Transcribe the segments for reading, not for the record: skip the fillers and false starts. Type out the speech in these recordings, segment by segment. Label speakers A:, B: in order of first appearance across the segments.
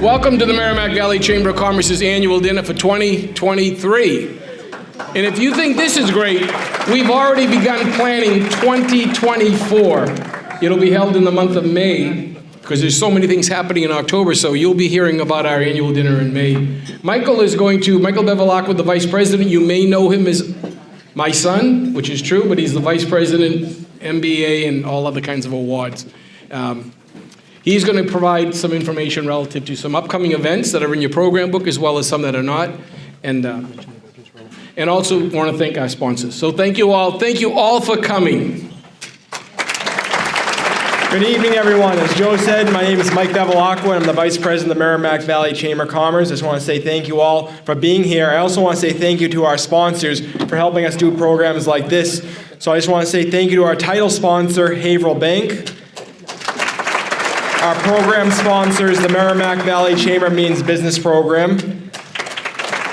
A: Welcome to the Merrimack Valley Chamber of Commerce's annual dinner for 2023. And if you think this is great, we've already begun planning 2024. It'll be held in the month of May, because there's so many things happening in October, so you'll be hearing about our annual dinner in May. Michael Bevilacqua, the Vice President, you may know him as my son, which is true, but he's the Vice President, MBA, and all other kinds of awards. He's going to provide some information relative to some upcoming events that are in your program book, as well as some that are not. And also want to thank our sponsors. So thank you all. Thank you all for coming.
B: Good evening, everyone. As Joe said, my name is Mike Bevilacqua. I'm the Vice President of the Merrimack Valley Chamber of Commerce. I just want to say thank you all for being here. I also want to say thank you to our sponsors for helping us do programs like this. So I just want to say thank you to our title sponsor, Haverhill Bank. Our program sponsors, the Merrimack Valley Chamber Means Business Program.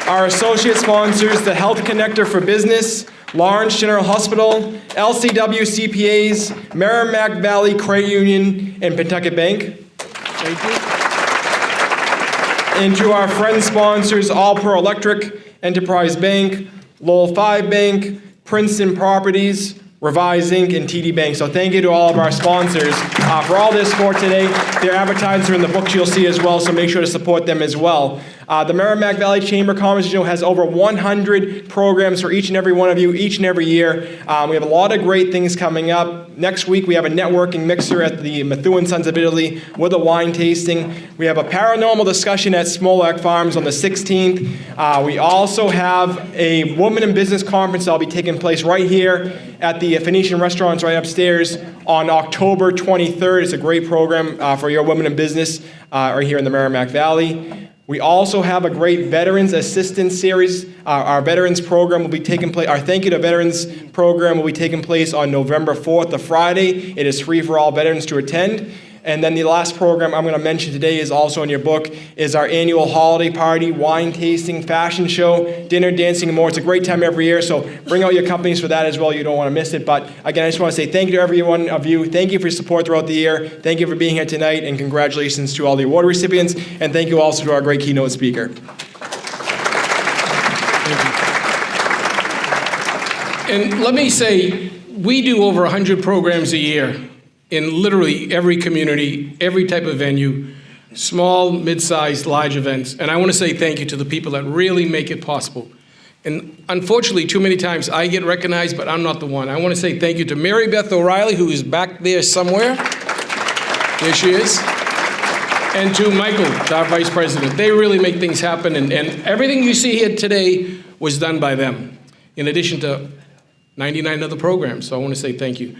B: Our associate sponsors, the Health Connector for Business, Lawrence General Hospital, LCW CPAs, Merrimack Valley Credit Union, and Pentucket Bank. Thank you. And to our friend sponsors, All Pro Electric, Enterprise Bank, Lowell 5 Bank, Princeton Properties, Revise Inc., and TD Bank. So thank you to all of our sponsors for all this support today. Their advertisements are in the books you'll see as well, so make sure to support them as well. The Merrimack Valley Chamber of Commerce, has over 100 programs for each and every one of you each and every year. We have a lot of great things coming up. Next week, we have a networking mixer at the Methuen Sons of Italy with a wine tasting. We have a paranormal discussion at Smolak Farms on the 16th. We also have a Women in Business Conference that will be taking place right here at the Phoenician Restaurants right upstairs on October 23rd. It's a great program for your women in business right here in the Merrimack Valley. We also have a great Veterans Assistance Series. Our Veterans Program will be taking place, our Thank You to Veterans Program will be taking place on November 4th, the Friday. It is free for all veterans to attend. And then the last program I'm going to mention today is also in your book, is our annual holiday party, wine tasting, fashion show, dinner, dancing, and more. It's a great time every year, so bring out your companies for that as well. You don't want to miss it. But again, I just want to say thank you to every one of you. Thank you for your support throughout the year. Thank you for being here tonight, and congratulations to all the award recipients. And thank you also to our great keynote speaker.
A: And let me say, we do over 100 programs a year in literally every community, every type of venue, small, mid-sized, large events. And I want to say thank you to the people that really make it possible. And unfortunately, too many times I get recognized, but I'm not the one. I want to say thank you to Mary Beth O'Reilly, who is back there somewhere. There she is. And to Michael, our Vice President. They really make things happen, and everything you see here today was done by them, in addition to 99 other programs. So I want to say thank you.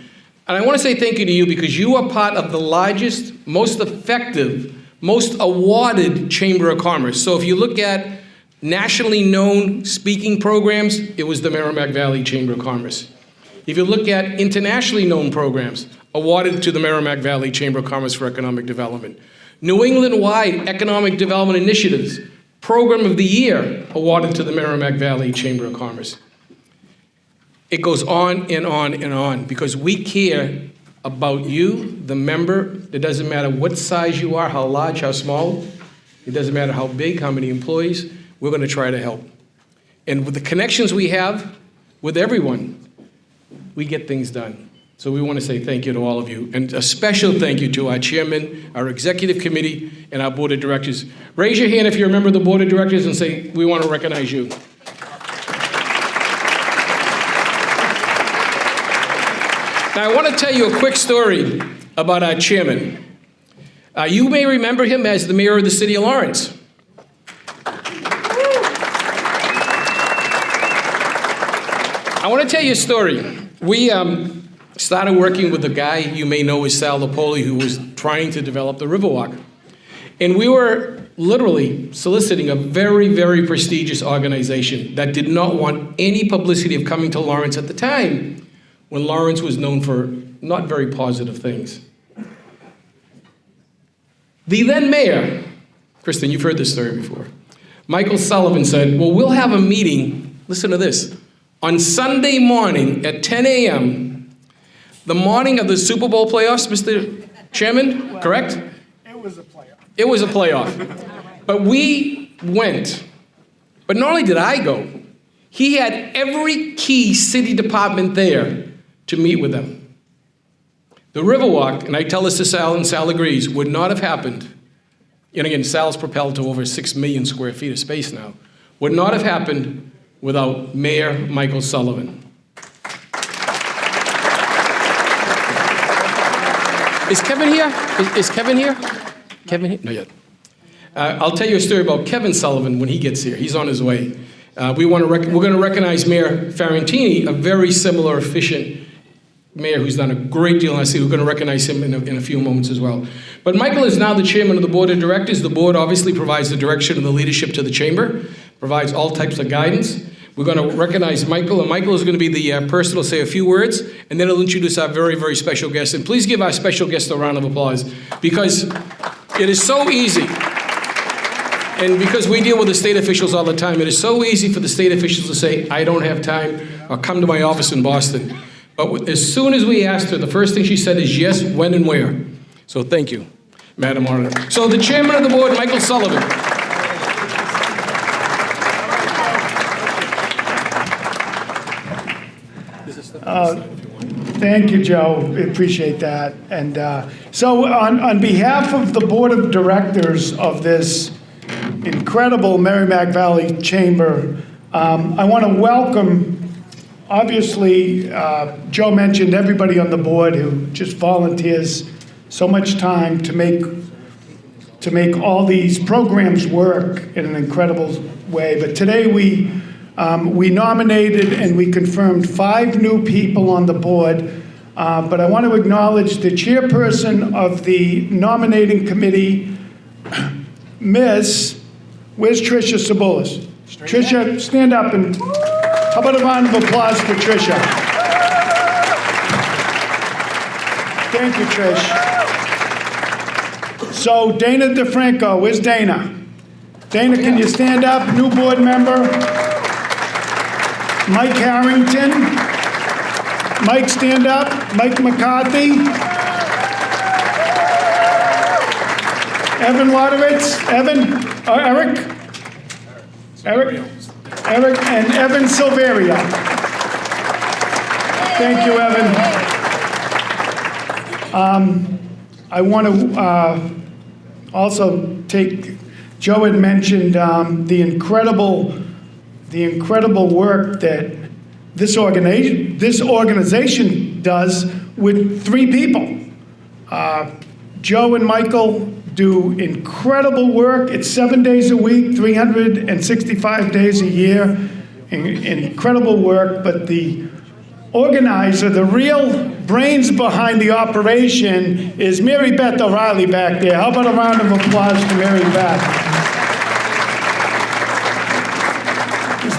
A: And I want to say thank you to you because you are part of the largest, most effective, most awarded Chamber of Commerce. So if you look at nationally known speaking programs, it was the Merrimack Valley Chamber of Commerce. If you look at internationally known programs, awarded to the Merrimack Valley Chamber of Commerce for Economic Development. New England-wide Economic Development Initiatives, Program of the Year, awarded to the Merrimack Valley Chamber of Commerce. It goes on and on and on because we care about you, the member. It doesn't matter what size you are, how large, how small. It doesn't matter how big, how many employees. We're going to try to help. And with the connections we have with everyone, we get things done. So we want to say thank you to all of you. And a special thank you to our chairman, our executive committee, and our board of directors. Raise your hand if you're a member of the board of directors and say, we want to recognize you. Now, I want to tell you a quick story about our chairman. You may remember him as the mayor of the city of Lawrence. I want to tell you a story. We started working with a guy you may know as Sal Lopoli, who was trying to develop the Riverwalk. And we were literally soliciting a very, very prestigious organization that did not want any publicity of coming to Lawrence at the time, when Lawrence was known for not very positive things. The then mayor, Kristen, you've heard this story before, Michael Sullivan said, well, we'll have a meeting, listen to this, on Sunday morning at 10 a.m., the morning of the Super Bowl playoffs, Mr. Chairman, correct?
C: It was a playoff.
A: It was a playoff. But we went. But not only did I go, he had every key city department there to meet with them. The Riverwalk, and I tell this to Sal, and Sal agrees, would not have happened. And again, Sal's propelled to over 6 million square feet of space now. Would not have happened without Mayor Michael Sullivan. Is Kevin here? Is Kevin here? Kevin here? Not yet. I'll tell you a story about Kevin Sullivan when he gets here. He's on his way. We're going to recognize Mayor Fiorentini, a very similar, efficient mayor who's done a great deal, and I see we're going to recognize him in a few moments as well. But Michael is now the chairman of the board of directors. The board obviously provides the direction and the leadership to the chamber, provides all types of guidance. We're going to recognize Michael, and Michael is going to be the person who'll say a few words, and then he'll introduce our very, very special guest. And please give our special guest a round of applause, because it is so easy. And because we deal with the state officials all the time, it is so easy for the state officials to say, I don't have time, or come to my office in Boston. But as soon as we asked her, the first thing she said is yes, when, and where. So thank you, Madam Auditor. So the chairman of the board, Michael Sullivan.
C: Thank you, Joe. I appreciate that. And so on behalf of the board of directors of this incredible Merrimack Valley Chamber, I want to welcome, obviously, Joe mentioned everybody on the board who just volunteers so much time to make all these programs work in an incredible way. But today we nominated and we confirmed 5 new people on the board. But I want to acknowledge the chairperson of the nominating committee, where's Tricia Sabulis? Tricia, stand up and how about a round of applause for Tricia? Thank you, Trish. So Dana DeFranco, where's Dana? Dana, can you stand up? New board member. Mike Harrington. Mike, stand up. Mike McCarthy. Evan Waterwitz. Eric and Evan Silveria. Thank you, Evan. I want to also Joe had mentioned the incredible work that this organization does with 3 people. Joe and Michael do incredible work. It's 7 days a week, 365 days a year. Incredible work, but the organizer, the real brains behind the operation is Mary Beth O'Reilly back there. How about a round of applause to Mary Beth?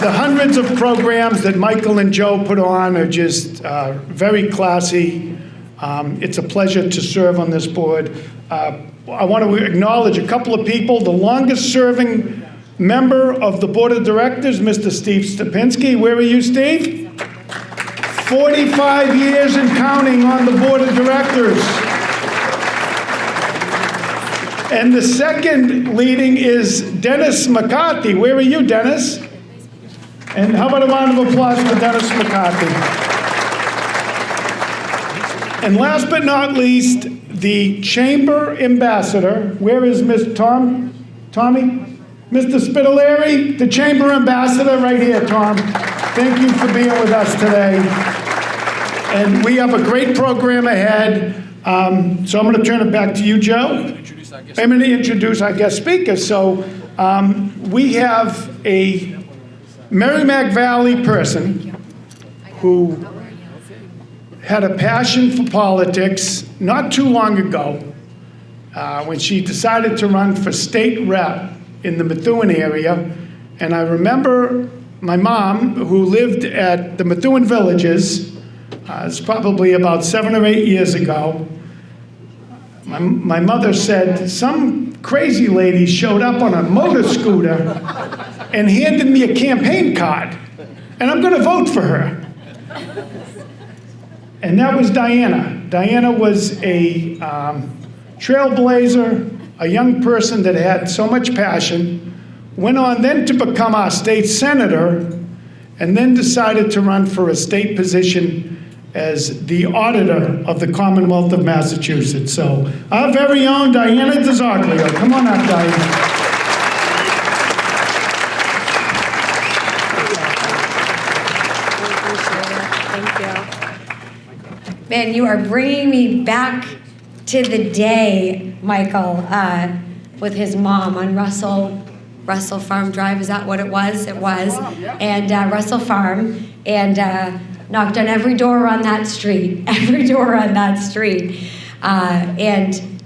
C: The hundreds of programs that Michael and Joe put on are just very classy. It's a pleasure to serve on this board. I want to acknowledge a couple of people. The longest serving member of the board of directors, Mr. Steve Stepinski. Where are you, Steve? 45 years and counting on the board of directors. And the second leading is Dennis McCarthy. Where are you, Dennis? And how about a round of applause for Dennis McCarthy? And last but not least, the chamber ambassador. Where is Miss Tommy? Mr. Spitaleri, the chamber ambassador, right here, Tom. Thank you for being with us today. And we have a great program ahead. So I'm going to turn it back to you, Joe. I'm going to introduce our guest speaker. So we have a Merrimack Valley person who had a passion for politics not too long ago when she decided to run for state rep in the Methuen area. And I remember my mom, who lived at the Methuen Villages, it's probably about 7 or 8 years ago. My mother said, some crazy lady showed up on a motor scooter and handed me a campaign card, and I'm going to vote for her. And that was Diana. Diana was a trailblazer, a young person that had so much passion, went on then to become our state senator, and then decided to run for a state position as the auditor of the Commonwealth of Massachusetts. So our very own Diana DiZoglio. Come on up, Diana.
D: Man, you are bringing me back to the day, Michael, with his mom on Russell Farm Drive. Is that what it was? It was. And Russell Farm. And knocked on every door on that street. Every door on that street. And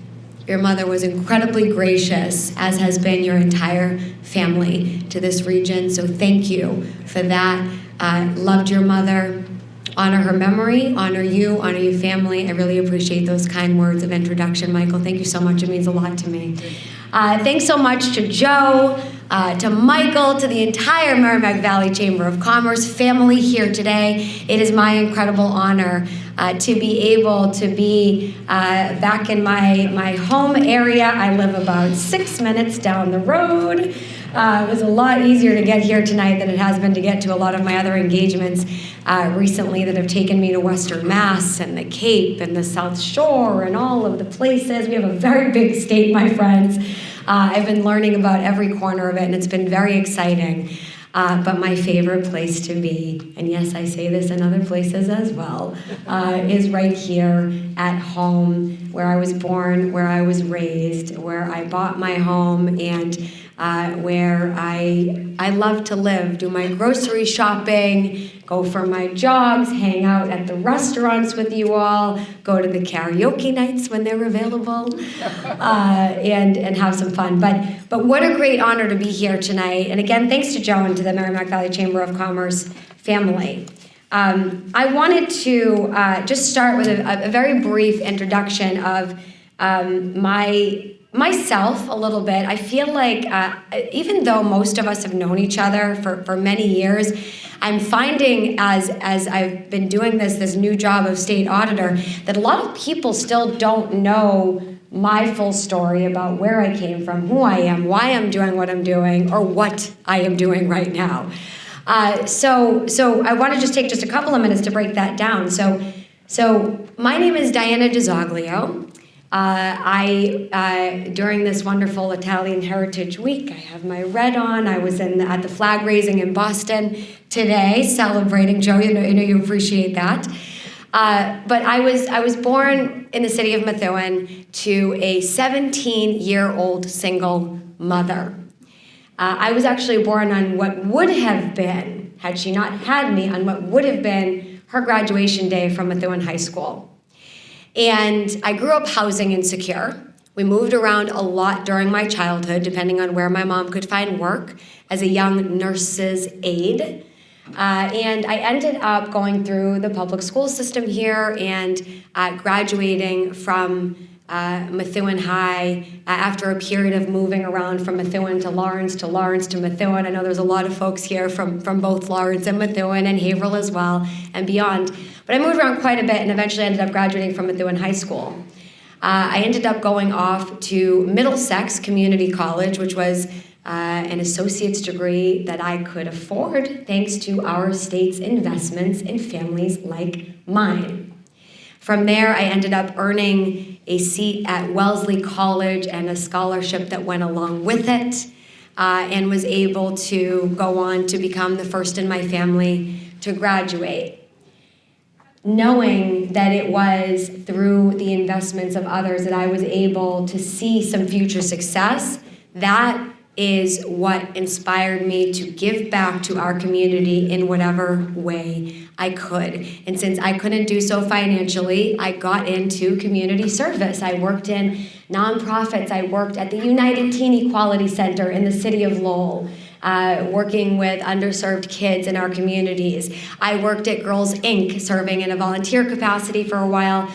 D: your mother was incredibly gracious, as has been your entire family, to this region. So thank you for that. Loved your mother. Honor her memory, honor you, honor your family. I really appreciate those kind words of introduction, Michael. Thank you so much. It means a lot to me. Thanks so much to Joe, to Michael, to the entire Merrimack Valley Chamber of Commerce family here today. It is my incredible honor to be able to be back in my home area. I live about 6 minutes down the road. It was a lot easier to get here tonight than it has been to get to a lot of my other engagements recently that have taken me to Western Mass and the Cape and the South Shore and all of the places. We have a very big state, my friends. I've been learning about every corner of it, and it's been very exciting. But my favorite place to be, and yes, I say this in other places as well, is right here at home, where I was born, where I was raised, where I bought my home, and where I love to live, do my grocery shopping, go for my jogs, hang out at the restaurants with you all, go to the karaoke nights when they're available, and have some fun. But what a great honor to be here tonight. And again, thanks to Joe and to the Merrimack Valley Chamber of Commerce family. I wanted to just start with a very brief introduction of myself a little bit. I feel like even though most of us have known each other for many years, I'm finding as I've been doing this new job of state auditor that a lot of people still don't know my full story about where I came from, who I am, why I'm doing what I'm doing, or what I am doing right now. So I want to just take a couple of minutes to break that down. So my name is Diana DiZoglio. During this wonderful Italian Heritage Week, I have my red on. I was at the flag raising in Boston today, celebrating. Joe, you know you appreciate that. But I was born in the city of Methuen to a 17-year-old single mother. I was actually born on what would have been, had she not had me, on what would have been her graduation day from Methuen High School. And I grew up housing insecure. We moved around a lot during my childhood, depending on where my mom could find work as a young nurse's aide. And I ended up going through the public school system here and graduating from Methuen High after a period of moving around from Methuen to Lawrence to Methuen. I know there's a lot of folks here from both Lawrence and Methuen and Haverhill as well and beyond. But I moved around quite a bit and eventually ended up graduating from Methuen High School. I ended up going off to Middlesex Community College, which was an associate's degree that I could afford thanks to our state's investments in families like mine. From there, I ended up earning a seat at Wellesley College and a scholarship that went along with it, and was able to go on to become the first in my family to graduate. Knowing that it was through the investments of others that I was able to see some future success, that is what inspired me to give back to our community in whatever way I could. And since I couldn't do so financially, I got into community service. I worked in nonprofits. I worked at the United Teen Equality Center in the city of Lowell, working with underserved kids in our communities. I worked at Girls Inc., serving in a volunteer capacity for a while,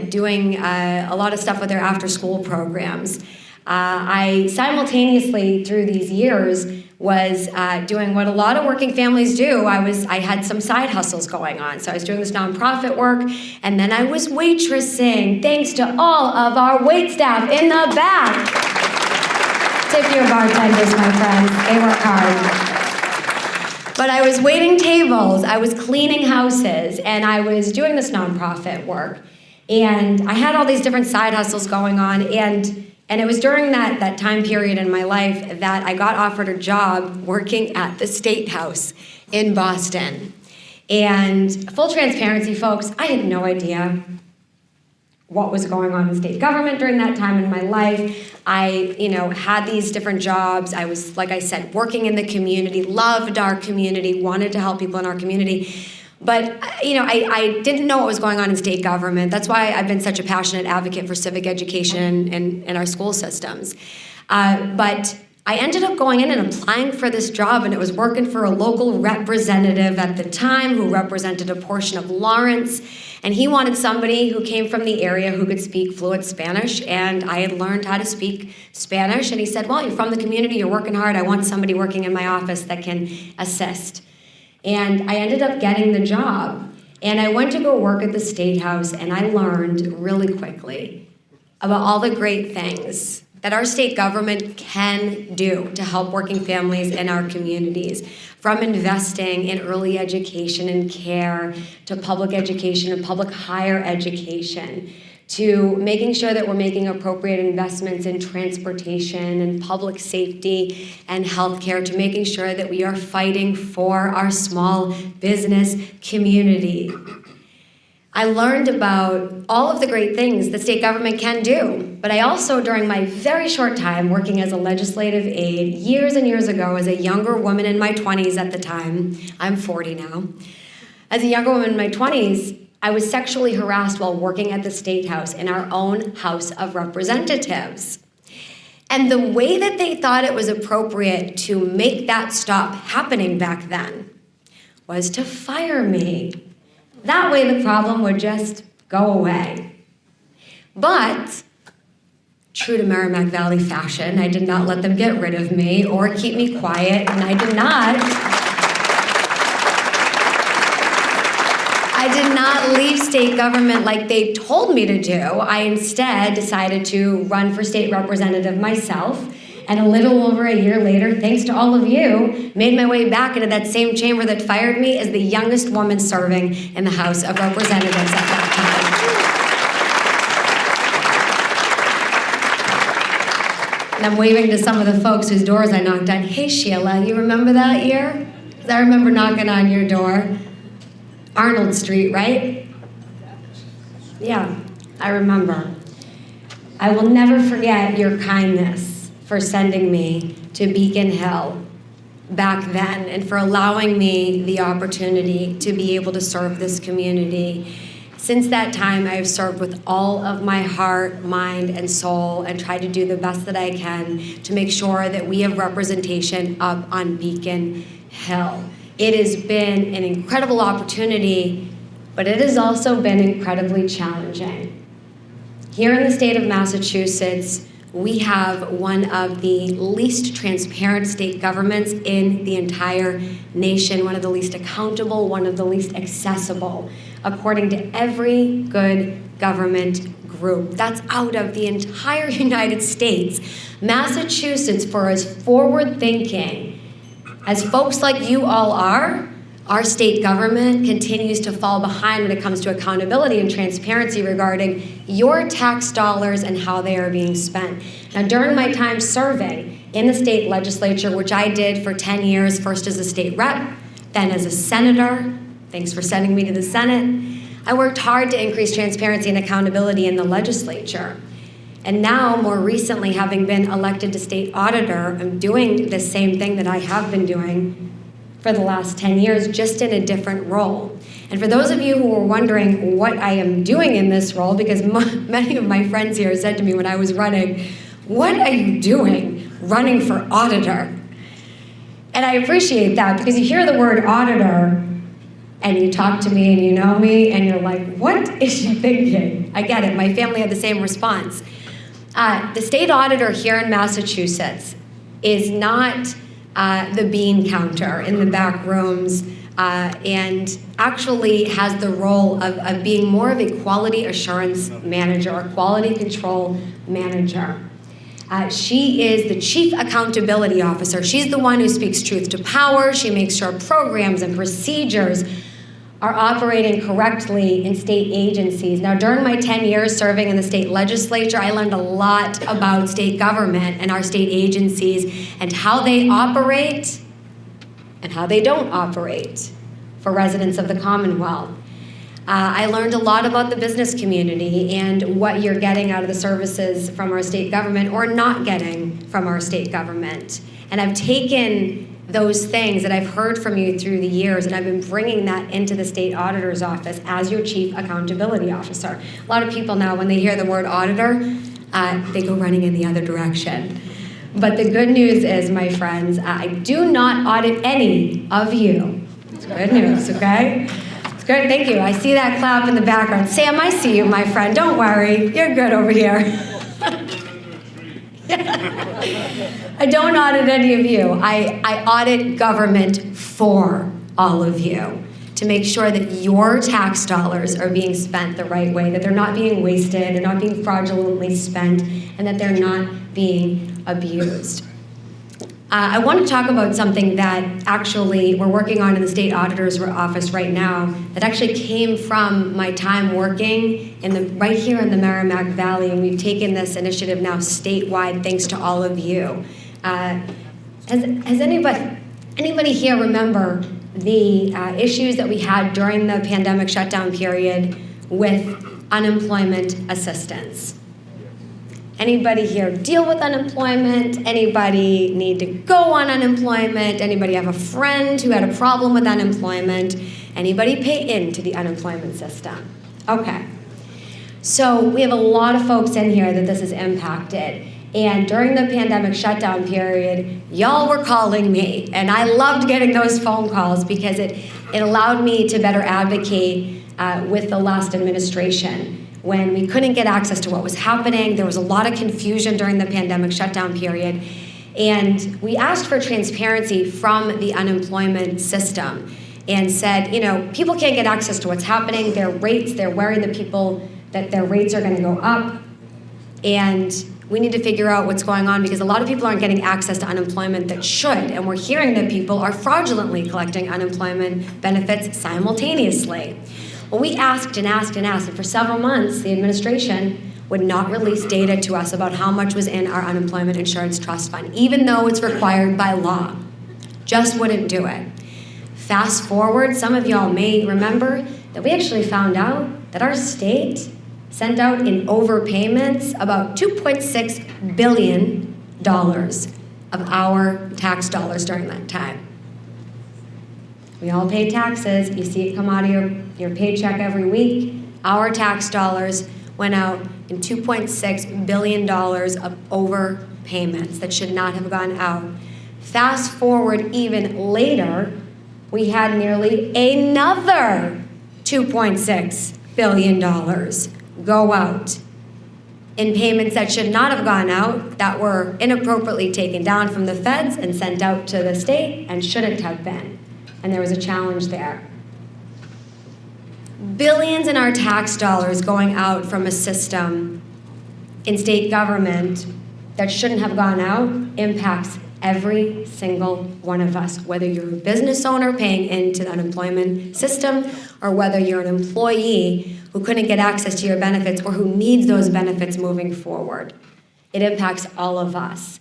D: doing a lot of stuff with their after-school programs. I simultaneously, through these years, was doing what a lot of working families do. I had some side hustles going on. So I was doing this nonprofit work, and then I was waitressing, thanks to all of our wait staff in the back. Tip your bartenders, my friends. They work hard. But I was waiting tables, I was cleaning houses, and I was doing this nonprofit work. And I had all these different side hustles going on, and it was during that time period in my life that I got offered a job working at the State House in Boston. And full transparency, folks, I had no idea what was going on in state government during that time in my life. I, had these different jobs. I was, like I said, working in the community, loved our community, wanted to help people in our community. But, I didn't know what was going on in state government. That's why I've been such a passionate advocate for civic education in our school systems. But I ended up going in and applying for this job, and it was working for a local representative at the time who represented a portion of Lawrence. And he wanted somebody who came from the area who could speak fluent Spanish, and I had learned how to speak Spanish. And he said, well, you're from the community, you're working hard. I want somebody working in my office that can assist. And I ended up getting the job. And I went to go work at the State House, and I learned really quickly about all the great things that our state government can do to help working families in our communities, from investing in early education and care, to public education and public higher education, to making sure that we're making appropriate investments in transportation and public safety and healthcare, to making sure that we are fighting for our small business community. I learned about all of the great things that state government can do, but I also, during my very short time working as a legislative aide, years and years ago, as a younger woman in my 20s at the time, I'm 40 now, as a younger woman in my 20s, I was sexually harassed while working at the State House in our own House of Representatives. And the way that they thought it was appropriate to make that stop happening back then was to fire me. That way the problem would just go away. But, true to Merrimack Valley fashion, I did not let them get rid of me or keep me quiet, and I did not leave state government like they told me to do. I instead decided to run for state representative myself, and a little over a year later, thanks to all of you, made my way back into that same chamber that fired me as the youngest woman serving in the House of Representatives at that time. And I'm waving to some of the folks whose doors I knocked on. Hey, Sheila, you remember that year? 'Cause I remember knocking on your door. Arnold Street, right? Yeah, I remember. I will never forget your kindness for sending me to Beacon Hill back then, and for allowing me the opportunity to be able to serve this community. Since that time, I have served with all of my heart, mind, and soul, and tried to do the best that I can to make sure that we have representation up on Beacon Hill. It has been an incredible opportunity, but it has also been incredibly challenging. Here in the state of Massachusetts, we have one of the least transparent state governments in the entire nation, one of the least accountable, one of the least accessible, according to every good government group. That's out of the entire United States. Massachusetts, for as forward-thinking as folks like you all are, our state government continues to fall behind when it comes to accountability and transparency regarding your tax dollars and how they are being spent. Now, during my time serving in the state legislature, which I did for 10 years, first as a state rep, then as a senator, thanks for sending me to the Senate, I worked hard to increase transparency and accountability in the legislature. And now, more recently, having been elected to state auditor, I'm doing the same thing that I have been doing for the last 10 years, just in a different role. And for those of you who are wondering what I am doing in this role, because many of my friends here said to me when I was running, what are you doing running for auditor? And I appreciate that, because you hear the word auditor, and you talk to me and you know me, and you're like, what is she thinking? I get it, my family had the same response. The state auditor here in Massachusetts is not the bean counter in the back rooms, and actually has the role of being more of a quality assurance manager or quality control manager. She is the Chief Accountability Officer. She's the one who speaks truth to power. She makes sure programs and procedures are operating correctly in state agencies. Now, during my 10 years serving in the state legislature, I learned a lot about state government and our state agencies and how they operate and how they don't operate for residents of the Commonwealth. I learned a lot about the business community and what you're getting out of the services from our state government or not getting from our state government. And I've taken those things that I've heard from you through the years, and I've been bringing that into the state auditor's office as your Chief Accountability Officer. A lot of people now, when they hear the word auditor, they go running in the other direction. But the good news is, my friends, I do not audit any of you. It's good news, okay? It's good, thank you. I see that clap in the background. Sam, I see you, my friend. Don't worry, you're good over here. I don't audit any of you. I audit government for all of you to make sure that your tax dollars are being spent the right way, that they're not being wasted, they're not being fraudulently spent, and that they're not being abused. I want to talk about something that actually we're working on in the state auditor's office right now that actually came from my time working right here in the Merrimack Valley, and we've taken this initiative now statewide thanks to all of you. Has anybody here remember the issues that we had during the pandemic shutdown period with unemployment assistance? Anybody here deal with unemployment? Anybody need to go on unemployment? Anybody have a friend who had a problem with unemployment? Anybody pay into the unemployment system? Okay. So we have a lot of folks in here that this has impacted. And during the pandemic shutdown period, y'all were calling me. And I loved getting those phone calls because it allowed me to better advocate with the last administration. When we couldn't get access to what was happening, there was a lot of confusion during the pandemic shutdown period. And we asked for transparency from the unemployment system and said, people can't get access to what's happening, their rates, they're worried that their rates are gonna go up. And we need to figure out what's going on because a lot of people aren't getting access to unemployment that should. And we're hearing that people are fraudulently collecting unemployment benefits simultaneously. Well, we asked and asked and asked, and for several months, the administration would not release data to us about how much was in our unemployment insurance trust fund, even though it's required by law. Just wouldn't do it. Fast forward, some of y'all may remember that we actually found out that our state sent out in overpayments about $2.6 billion of our tax dollars during that time. We all pay taxes. You see it come out of your paycheck every week. Our tax dollars went out in $2.6 billion of overpayments that should not have gone out. Fast forward even later, we had nearly another $2.6 billion go out in payments that should not have gone out, that were inappropriately taken down from the feds and sent out to the state and shouldn't have been. And there was a challenge there. Billions in our tax dollars going out from a system in state government that shouldn't have gone out impacts every single one of us, whether you're a business owner paying into the unemployment system or whether you're an employee who couldn't get access to your benefits or who needs those benefits moving forward. It impacts all of us.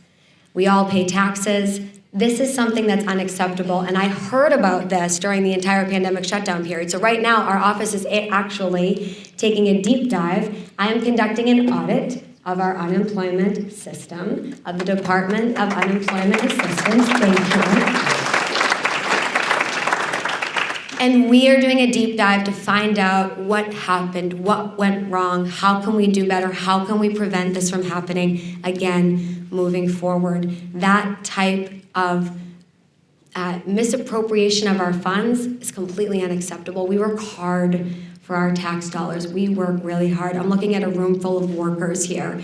D: We all pay taxes. This is something that's unacceptable, and I heard about this during the entire pandemic shutdown period. So right now, our office is actually taking a deep dive. I am conducting an audit of our unemployment system, of the Department of Unemployment Assistance. Thank you. And we are doing a deep dive to find out what happened, what went wrong, how can we do better, how can we prevent this from happening again moving forward. That type of misappropriation of our funds is completely unacceptable. We work hard for our tax dollars. We work really hard. I'm looking at a room full of workers here.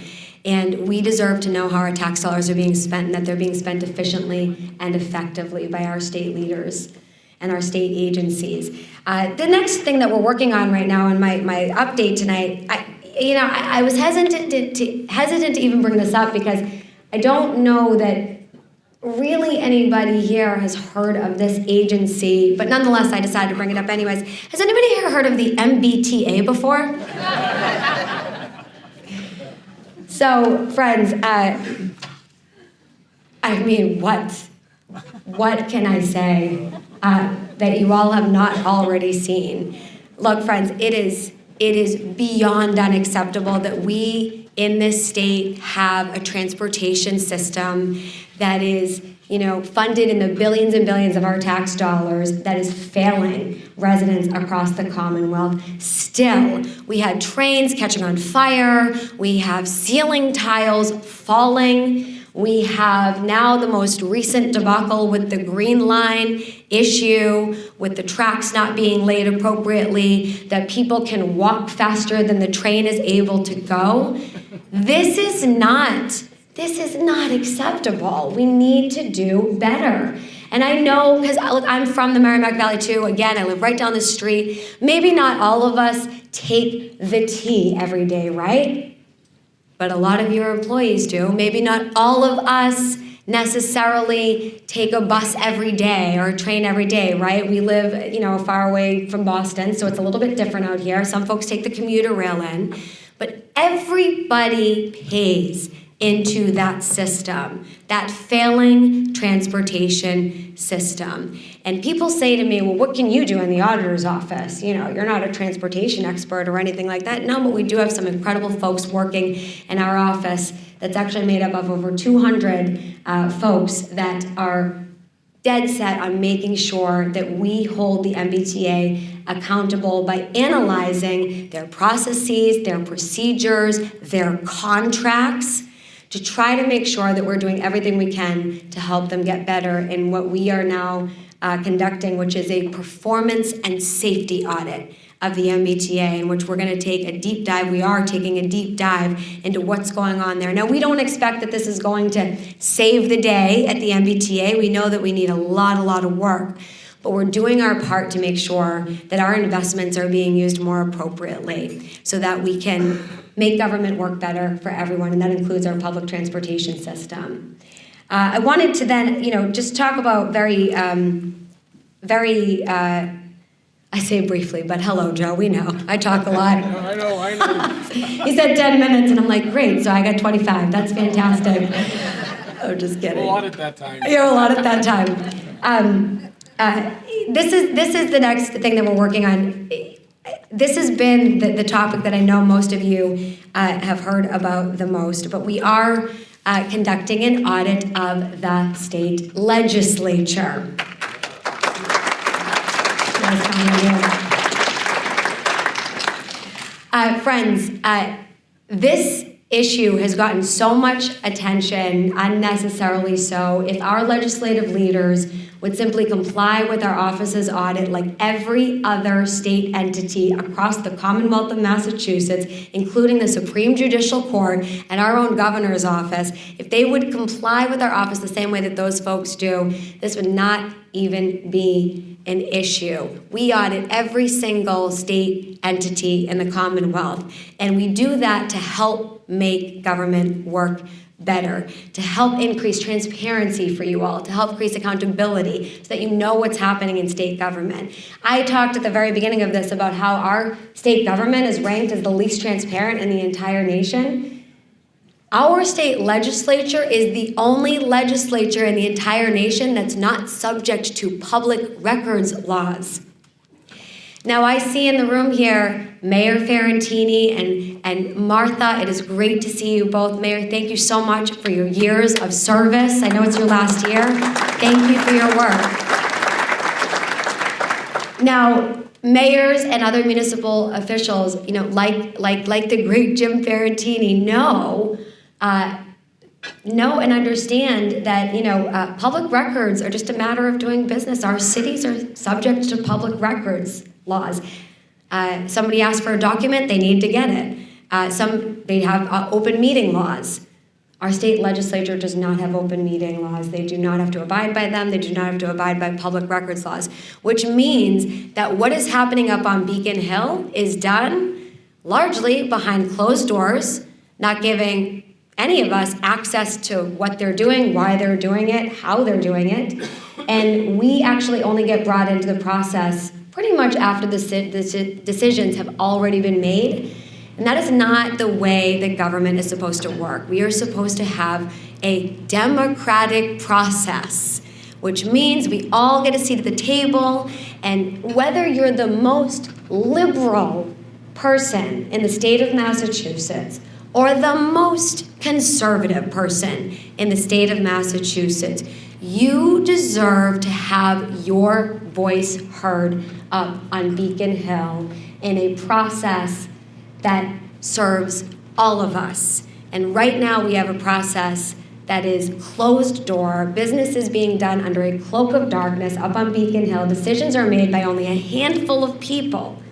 D: And we deserve to know how our tax dollars are being spent and that they're being spent efficiently and effectively by our state leaders and our state agencies. The next thing that we're working on right now in my update tonight, I was hesitant to even bring this up because I don't know that really anybody here has heard of this agency, but nonetheless I decided to bring it up anyways. Has anybody here heard of the MBTA before? So, friends, I mean, what can I say that you all have not already seen? Look, friends, it is beyond unacceptable that we in this state have a transportation system that is, funded in the billions and billions of our tax dollars that is failing residents across the Commonwealth. Still, we had trains catching on fire, we have ceiling tiles falling, we have now the most recent debacle with the Green Line issue, with the tracks not being laid appropriately, that people can walk faster than the train is able to go. This is not acceptable. We need to do better. And I know, because I'm from the Merrimack Valley too. Again, I live right down the street. Maybe not all of us take the T every day, right? But a lot of your employees do. Maybe not all of us necessarily take a bus every day or a train every day, right? We live, far away from Boston, so it's a little bit different out here. Some folks take the commuter rail in. But everybody pays into that system, that failing transportation system. And people say to me, well, what can you do in the auditor's office? You're not a transportation expert or anything like that. No, but we do have some incredible folks working in our office that's actually made up of over 200 folks that are dead set on making sure that we hold the MBTA accountable by analyzing their processes, their procedures, their contracts, to try to make sure that we're doing everything we can to help them get better in what we are now conducting, which is a performance and safety audit of the MBTA, in which we're going to take a deep dive. We are taking a deep dive into what's going on there. Now, we don't expect that this is going to save the day at the MBTA. We know that we need a lot of work, but we're doing our part to make sure that our investments are being used more appropriately so that we can make government work better for everyone, and that includes our public transportation system. I wanted to then, just talk about I say briefly, but hello, Joe, we know. I talk a lot.
A: I know.
D: He said 10 minutes, and I'm like, great, so I got 25. That's fantastic. I'm just kidding.
A: A lot at that time.
D: You're a lot at that time. This is the next thing that we're working on. This has been the topic that I know most of you have heard about the most, but we are conducting an audit of the state legislature. Friends, this issue has gotten so much attention, unnecessarily so. If our legislative leaders would simply comply with our office's audit like every other state entity across the Commonwealth of Massachusetts, including the Supreme Judicial Court and our own governor's office, if they would comply with our office the same way that those folks do, this would not even be an issue. We audit every single state entity in the Commonwealth, and we do that to help make government work better, to help increase transparency for you all, to help increase accountability so that you know what's happening in state government. I talked at the very beginning of this about how our state government is ranked as the least transparent in the entire nation. Our state legislature is the only legislature in the entire nation that's not subject to public records laws. Now, I see in the room here Mayor Fiorentini and Martha. It is great to see you both. Mayor, thank you so much for your years of service. I know it's your last year. Thank you for your work. Now, mayors and other municipal officials, like the great Jim Fiorentini, know and understand that public records are just a matter of doing business. Our cities are subject to public records laws. Somebody asks for a document, they need to get it. They have open meeting laws. Our state legislature does not have open meeting laws. They do not have to abide by them. They do not have to abide by public records laws, which means that what is happening up on Beacon Hill is done largely behind closed doors, not giving any of us access to what they're doing, why they're doing it, how they're doing it. And we actually only get brought into the process pretty much after the decisions have already been made. And that is not the way that government is supposed to work. We are supposed to have a democratic process, which means we all get a seat at the table, and whether you're the most liberal person in the state of Massachusetts or the most conservative person in the state of Massachusetts, you deserve to have your voice heard up on Beacon Hill in a process that serves all of us. And right now we have a process that is closed door. Business is being done under a cloak of darkness up on Beacon Hill. Decisions are made by only a handful of people.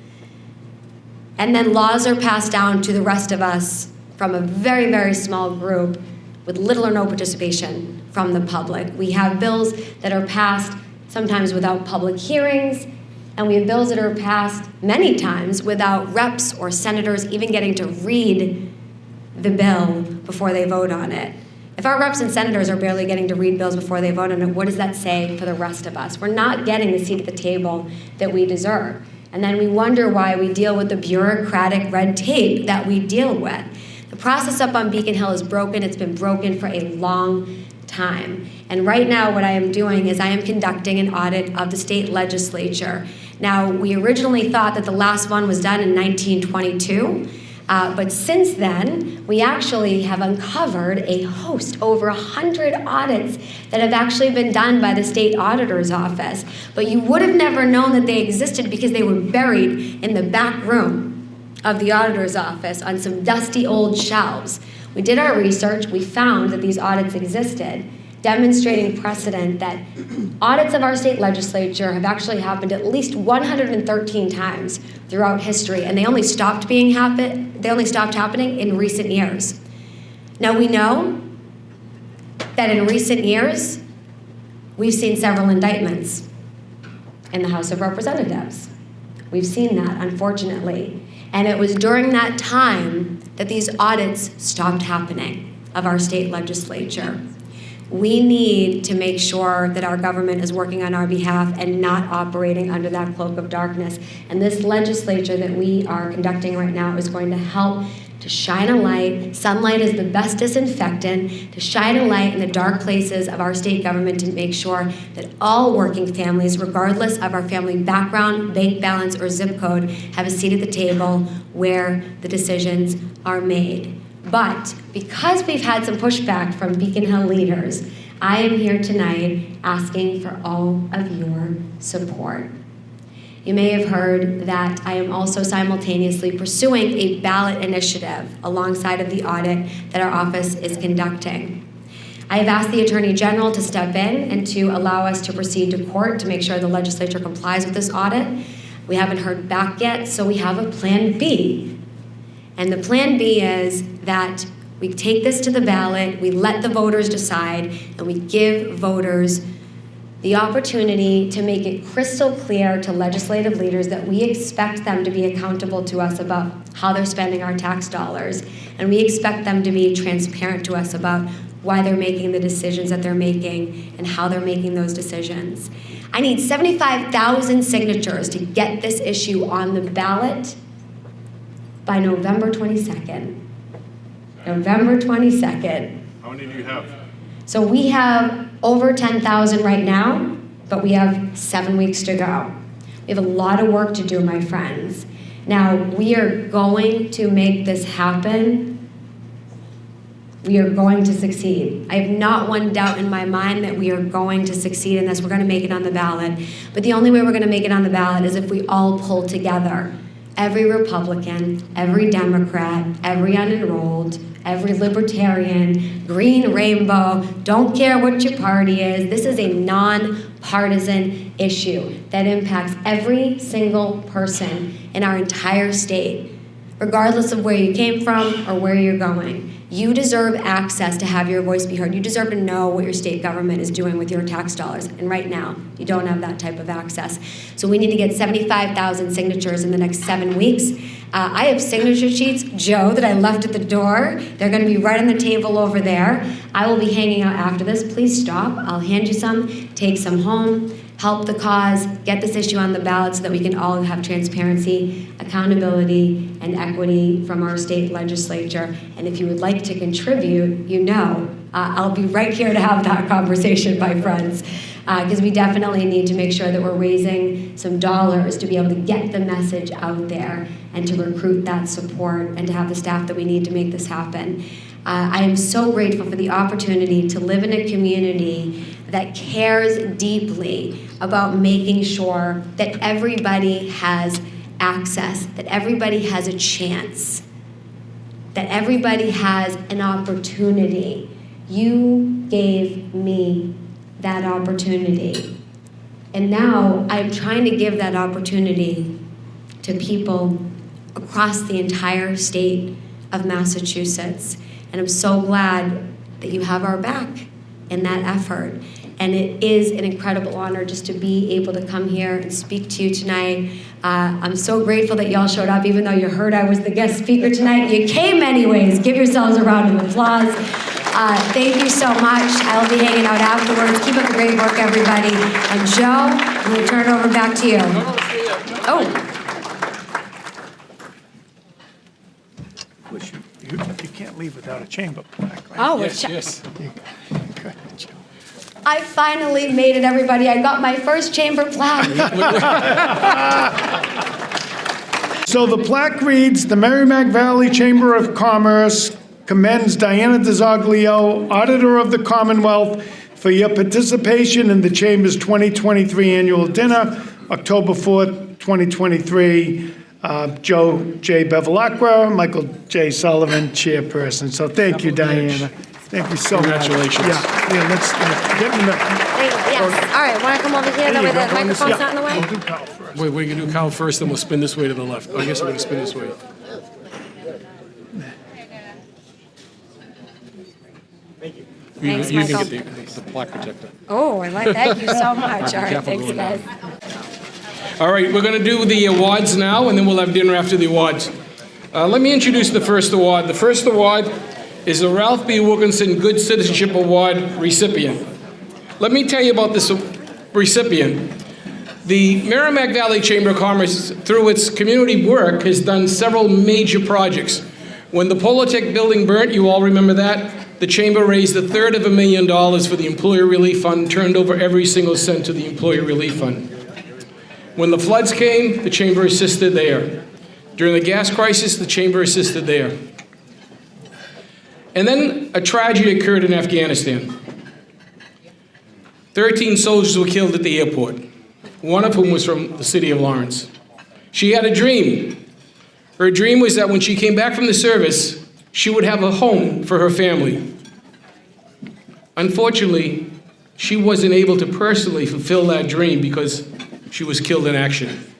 D: And then laws are passed down to the rest of us from a very, very small group with little or no participation from the public. We have bills that are passed sometimes without public hearings, and we have bills that are passed many times without reps or senators even getting to read the bill before they vote on it. If our reps and senators are barely getting to read bills before they vote on it, what does that say for the rest of us? We're not getting the seat at the table that we deserve. And then we wonder why we deal with the bureaucratic red tape that we deal with. The process up on Beacon Hill is broken. It's been broken for a long time. And right now what I am doing is I am conducting an audit of the state legislature. Now, we originally thought that the last one was done in 1922, but since then, we actually have uncovered a host, over 100 audits that have actually been done by the state auditor's office. But you would have never known that they existed because they were buried in the back room of the auditor's office on some dusty old shelves. We did our research, we found that these audits existed, demonstrating precedent that audits of our state legislature have actually happened at least 113 times throughout history, and they only stopped happening in recent years. Now we know that in recent years, we've seen several indictments in the House of Representatives. We've seen that, unfortunately. And it was during that time that these audits stopped happening of our state legislature. We need to make sure that our government is working on our behalf and not operating under that cloak of darkness. And this legislature that we are conducting right now is going to help to shine a light. Sunlight is the best disinfectant, to shine a light in the dark places of our state government to make sure that all working families, regardless of our family background, bank balance, or zip code, have a seat at the table where the decisions are made. But because we've had some pushback from Beacon Hill leaders, I am here tonight asking for all of your support. You may have heard that I am also simultaneously pursuing a ballot initiative alongside of the audit that our office is conducting. I have asked the Attorney General to step in and to allow us to proceed to court to make sure the legislature complies with this audit. We haven't heard back yet, so we have a plan B. And the plan B is that we take this to the ballot, we let the voters decide, and we give voters the opportunity to make it crystal clear to legislative leaders that we expect them to be accountable to us about how they're spending our tax dollars. And we expect them to be transparent to us about why they're making the decisions that they're making and how they're making those decisions. I need 75,000 signatures to get this issue on the ballot by November 22nd. November 22nd.
E: How many do you have?
D: So we have over 10,000 right now, but we have 7 weeks to go. We have a lot of work to do, my friends. Now, we are going to make this happen. We are going to succeed. I have not one doubt in my mind that we are going to succeed in this. We're going to make it on the ballot. But the only way we're going to make it on the ballot is if we all pull together. Every Republican, every Democrat, every unenrolled, every libertarian, green rainbow, don't care what your party is. This is a nonpartisan issue that impacts every single person in our entire state. regardless of where you came from or where you're going. You deserve access to have your voice be heard. You deserve to know what your state government is doing with your tax dollars. And right now, you don't have that type of access. So we need to get 75,000 signatures in the next 7 weeks. I have signature sheets, Joe, that I left at the door. They're going to be right on the table over there. I will be hanging out after this. Please stop. I'll hand you some. Take some home. Help the cause, get this issue on the ballot so that we can all have transparency, accountability, and equity from our state legislature. And if you would like to contribute, I'll be right here to have that conversation, my friends, because we definitely need to make sure that we're raising some dollars to be able to get the message out there and to recruit that support and to have the staff that we need to make this happen. I am so grateful for the opportunity to live in a community that cares deeply about making sure that everybody has access, that everybody has a chance, that everybody has an opportunity. You gave me that opportunity. And now I'm trying to give that opportunity to people across the entire state of Massachusetts. And I'm so glad that you have our back in that effort. And it is an incredible honor just to be able to come here and speak to you tonight. I'm so grateful that y'all showed up, even though you heard I was the guest speaker tonight. You came anyways. Give yourselves a round of applause. Thank you so much. I'll be hanging out afterwards. Keep up the great work, everybody. And Joe, I'm going to turn it over back to you. Oh.
C: You can't leave without a chamber plaque, right?
D: Oh,
A: Yes.
D: I finally made it, everybody. I got my first chamber plaque.
C: So the plaque reads, "The Merrimack Valley Chamber of Commerce commends Diana DiZoglio, Auditor of the Commonwealth, for your participation in the Chamber's 2023 annual dinner, October 4th, 2023. Joe J. Bevilacqua, Michael J. Sullivan, chairperson." So thank you, Diana. Thank you so much.
A: Congratulations.
C: Yeah, let's get in the...
D: Yes. All right, want to come over here? That way the microphone's not in the way?
C: We'll do Kyle first.
A: Wait, we're going to do Kyle first, then we'll spin this way to the left. I guess we're going to spin this way.
D: Thanks,
A: You
D: Michael.
A: can get the plaque protector.
D: Oh, I like that. Thank you so much. All right,
A: Careful
D: thanks,
A: going
D: guys.
A: All right, we're going to do the awards now, and then we'll have dinner after the awards. Let me introduce the first award. The first award is the Ralph B. Wilkinson Good Citizenship Award recipient. Let me tell you about this recipient. The Merrimack Valley Chamber of Commerce, through its community work, has done several major projects. When the Politech building burnt, you all remember that? The Chamber raised $250,000 for the Employee Relief Fund, turned over every single cent to the Employee Relief Fund. When the floods came, the Chamber assisted there. During the gas crisis, the Chamber assisted there. And then a tragedy occurred in Afghanistan. 13 soldiers were killed at the airport, one of whom was from the city of Lawrence. She had a dream. Her dream was that when she came back from the service, she would have a home for her family. Unfortunately, she wasn't able to personally fulfill that dream because she was killed in action.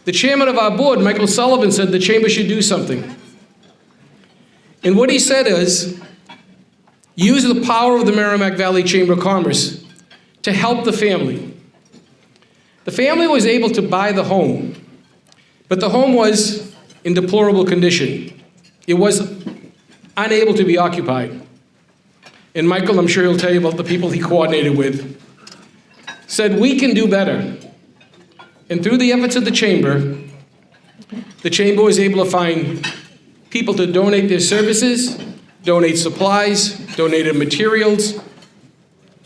A: The chairman of our board, Michael Sullivan, said the Chamber should do something. And what he said is, use the power of the Merrimack Valley Chamber of Commerce to help the family. The family was able to buy the home, but the home was in deplorable condition. It was unable to be occupied. And Michael, I'm sure he'll tell you about the people he coordinated with, said, we can do better. And through the efforts of the Chamber was able to find people to donate their services, donate supplies, donated materials,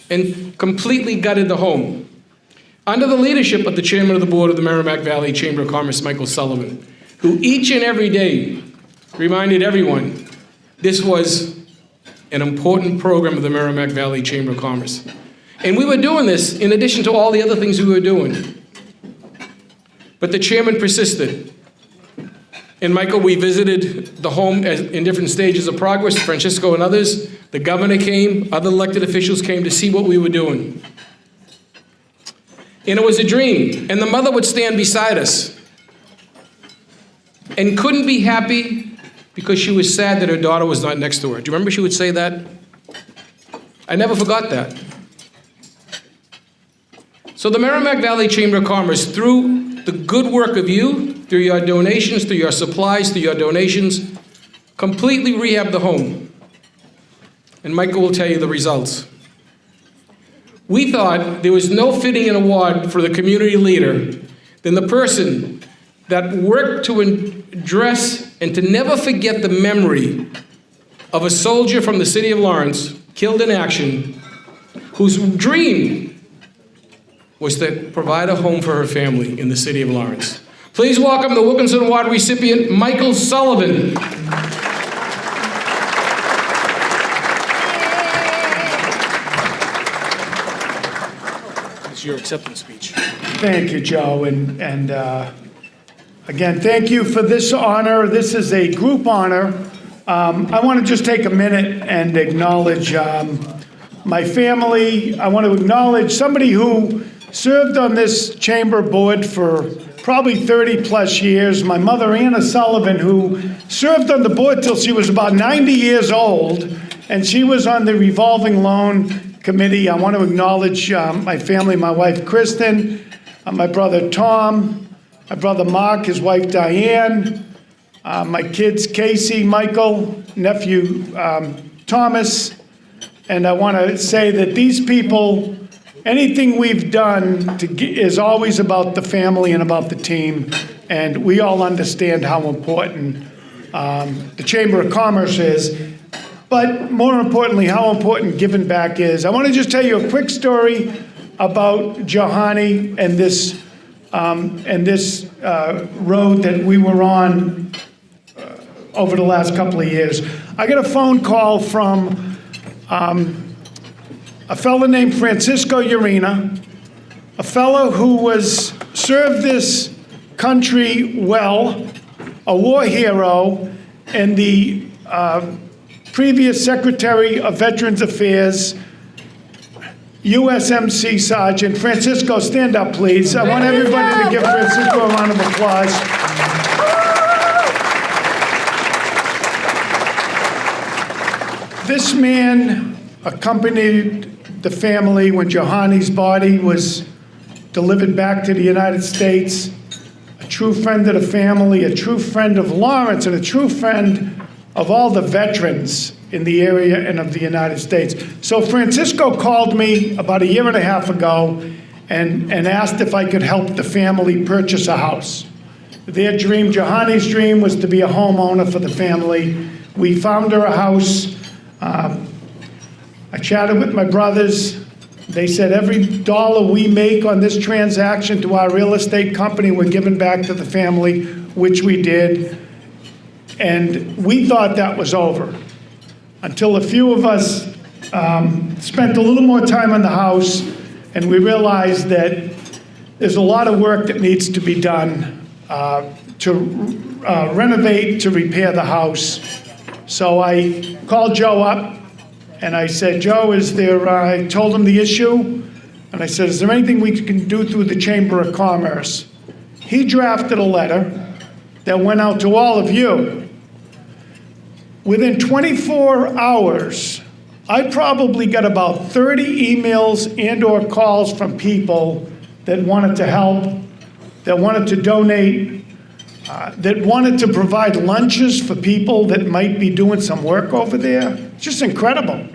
A: and completely gutted the home. Under the leadership of the chairman of the board of the Merrimack Valley Chamber of Commerce, Michael Sullivan, who each and every day reminded everyone this was an important program of the Merrimack Valley Chamber of Commerce. And we were doing this in addition to all the other things we were doing. But the chairman persisted. And Michael, we visited the home in different stages of progress, Francisco and others. The governor came, other elected officials came to see what we were doing. And it was a dream. And the mother would stand beside us. and couldn't be happy because she was sad that her daughter was not next to her. Do you remember she would say that? I never forgot that. So the Merrimack Valley Chamber of Commerce, through the good work of you, through your donations, through your supplies, through your donations, completely rehabbed the home. And Michael will tell you the results. We thought there was no fitting an award for the community leader than the person that worked to address and to never forget the memory of a soldier from the city of Lawrence, killed in action, whose dream was to provide a home for her family in the city of Lawrence. Please welcome the Wilkinson Award recipient, Michael Sullivan. It's your acceptance speech.
C: Thank you, Joe, and again, thank you for this honor. This is a group honor. I want to just take a minute and acknowledge my family. I want to acknowledge somebody who served on this chamber board for probably 30 plus years. My mother, Anna Sullivan, who served on the board till she was about 90 years old, and she was on the revolving loan committee. I want to acknowledge my family, my wife, Kristen, my brother, Tom, my brother, Mark, his wife, Diane, my kids, Casey, Michael, nephew, Thomas. And I want to say that these people, anything we've done is always about the family and about the team. And we all understand how important the Chamber of Commerce is. But more importantly, how important giving back is. I want to just tell you a quick story about Johanny and this road that we were on over the last couple of years. I got a phone call from a fellow named Francisco Urena, a fellow who served this country well, a war hero, and the previous Secretary of Veterans Affairs, USMC Sergeant. Francisco, stand up, please. I want everybody to give Francisco a round of applause. This man accompanied the family when Johanny's body was delivered back to the United States, a true friend of the family, a true friend of Lawrence, and a true friend of all the veterans in the area and of the United States. So Francisco called me about a year and a half ago and asked if I could help the family purchase a house. Their dream, Johanny's dream, was to be a homeowner for the family. We found her a house. I chatted with my brothers. They said every dollar we make on this transaction to our real estate company, we're giving back to the family, which we did. And we thought that was over until a few of us spent a little more time in the house, and we realized that there's a lot of work that needs to be done to renovate, to repair the house. So I called Joe up, and I said, Joe, I told him the issue, and I said, is there anything we can do through the Chamber of Commerce? He drafted a letter that went out to all of you. Within 24 hours, I probably got about 30 emails and or calls from people that wanted to help, that wanted to donate, that wanted to provide lunches for people that might be doing some work over there. It's just incredible.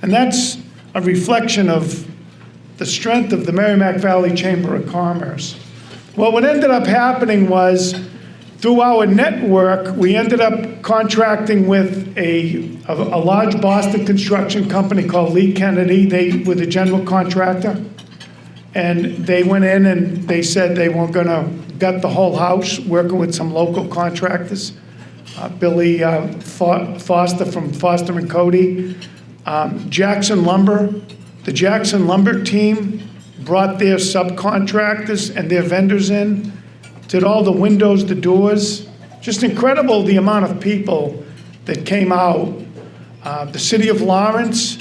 C: And that's a reflection of the strength of the Merrimack Valley Chamber of Commerce. Well, what ended up happening was, through our network, we ended up contracting with a large Boston construction company called Lee Kennedy. They were the general contractor. And they went in and they said they were going to gut the whole house, working with some local contractors. Billy Foster from Foster and Cody. Jackson Lumber, the Jackson Lumber team brought their subcontractors and their vendors in, did all the windows, the doors. Just incredible the amount of people that came out. The city of Lawrence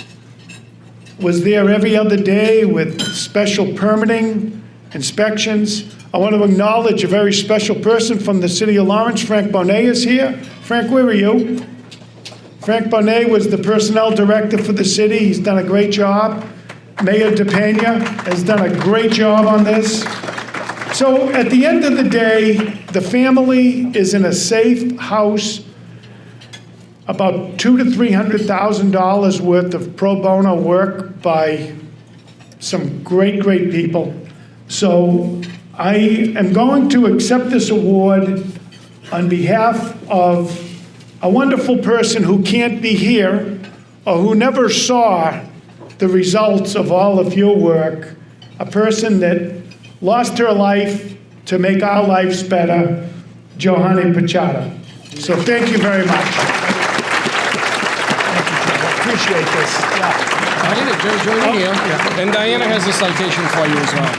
C: was there every other day with special permitting, inspections. I want to acknowledge a very special person from the city of Lawrence. Frank Bonet is here. Frank, where are you? Frank Bonet was the personnel director for the city. He's done a great job. Mayor DePena has done a great job on this. So at the end of the day, the family is in a safe house, about $200,000 to $300,000 worth of pro bono work by some great, great people. So I am going to accept this award on behalf of a wonderful person who can't be here or who never saw the results of all of your work, a person that lost her life to make our lives better, Johanny Pichardo. So thank you very much. Appreciate this.
A: Diana, join me here. And Diana has a citation for you as well.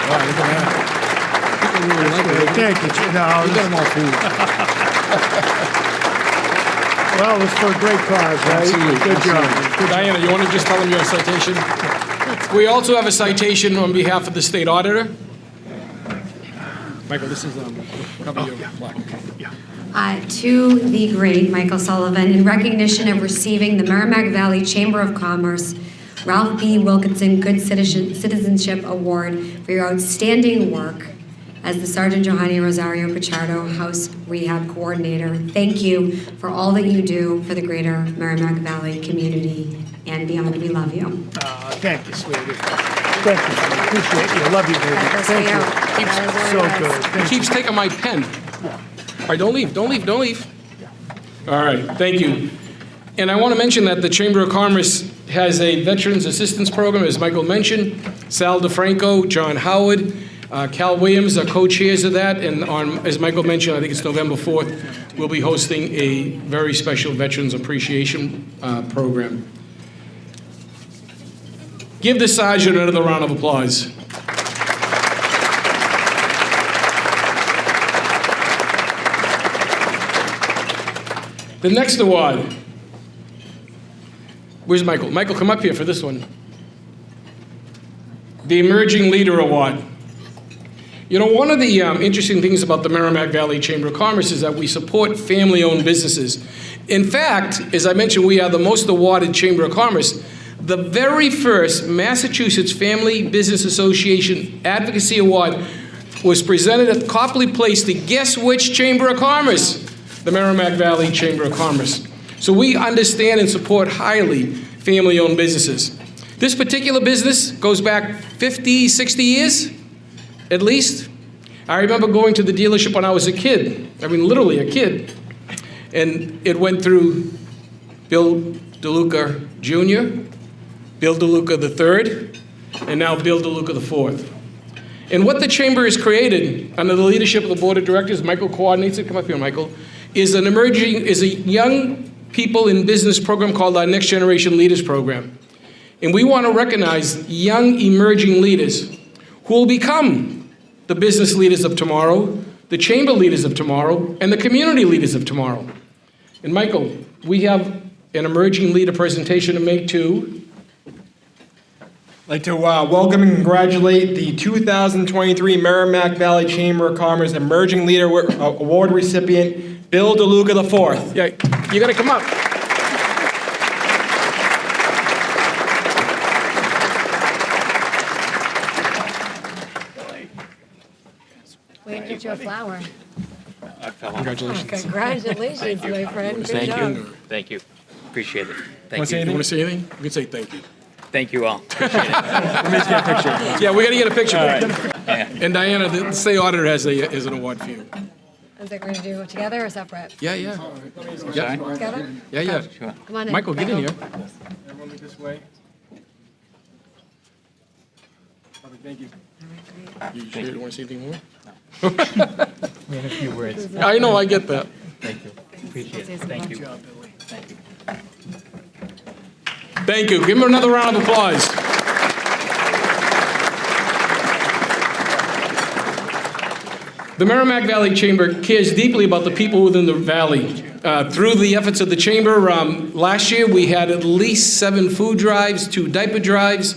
A: Wow, look at that. People really like it.
C: Thank you.
A: You got them all food.
C: Well, it's for a great cause, right?
A: Absolutely.
C: Good job.
A: Diana, you want to just tell them your citation? We also have a citation on behalf of the state auditor. Michael, this is cover your plaque.
D: To the great Michael Sullivan, in recognition of receiving the Merrimack Valley Chamber of Commerce Ralph B. Wilkinson Good Citizenship Award for your outstanding work as the Sergeant Johanny Rosario Pichardo House Rehab Coordinator. Thank you for all that you do for the greater Merrimack Valley community and beyond. We love you.
C: Thank you, sweetie. Thank you. Appreciate you. I love you, baby.
D: That goes
C: Thank
D: for
C: you.
D: That is
C: So
D: what it is.
C: good.
A: He keeps taking my pen. All right, don't leave. All right, thank you. And I want to mention that the Chamber of Commerce has a Veterans Assistance Program, as Michael mentioned. Sal DeFranco, John Howard, Cal Williams are co-chairs of that. And as Michael mentioned, I think it's November 4th, we'll be hosting a very special Veterans Appreciation Program. Give the Sergeant another round of applause. The next award. Where's Michael? Michael, come up here for this one. The Emerging Leader Award. You know, one of the interesting things about the Merrimack Valley Chamber of Commerce is that we support family-owned businesses. In fact, as I mentioned, we are the most awarded Chamber of Commerce. The very first Massachusetts Family Business Association Advocacy Award was presented at Copley Place to guess which Chamber of Commerce? The Merrimack Valley Chamber of Commerce. So we understand and support highly family-owned businesses. This particular business goes back 50, 60 years, at least. I remember going to the dealership when I was a kid. I mean, literally a kid. And it went through Bill DeLuca Jr., Bill DeLuca III, and now Bill DeLuca IV. And what the Chamber has created under the leadership of the Board of Directors, Michael coordinates it, come up here, Michael, is a young people in business program called our Next Generation Leaders Program. And we want to recognize young emerging leaders who will become the business leaders of tomorrow, the chamber leaders of tomorrow, and the community leaders of tomorrow. And Michael, we have an emerging leader presentation to make too.
B: I'd like to welcome and congratulate the 2023 Merrimack Valley Chamber of Commerce Emerging Leader Award recipient, Bill DeLuca IV.
A: Yeah, you got to come up.
E: We're gonna get you a flower.
A: Congratulations.
E: Congratulations, my friend. Good
F: Thank
E: job.
F: you. Thank you. Appreciate it.
A: Want
F: Thank
A: to say
F: you.
A: anything? Want to say anything? You can say thank you.
F: Thank you all. Appreciate it.
B: Let me just get a picture.
A: Yeah, we got to get a picture.
F: Yeah.
A: And Diana, the state auditor has an award for you.
E: Is it going to do it together or separate?
A: Yeah, yeah.
F: Sorry?
E: Together?
A: Yeah, yeah.
F: Sure.
E: Come on in.
A: Michael, get in here.
B: Everyone look this way. Thank you.
A: You sure you don't want to say anything more?
F: We had a few words.
A: I know, I get that.
F: Thank you. Appreciate it. Thank you. Thank you.
A: Thank you. Give him another round of applause. The Merrimack Valley Chamber cares deeply about the people within the valley. Through the efforts of the Chamber, last year we had at least 7 food drives, 2 diaper drives.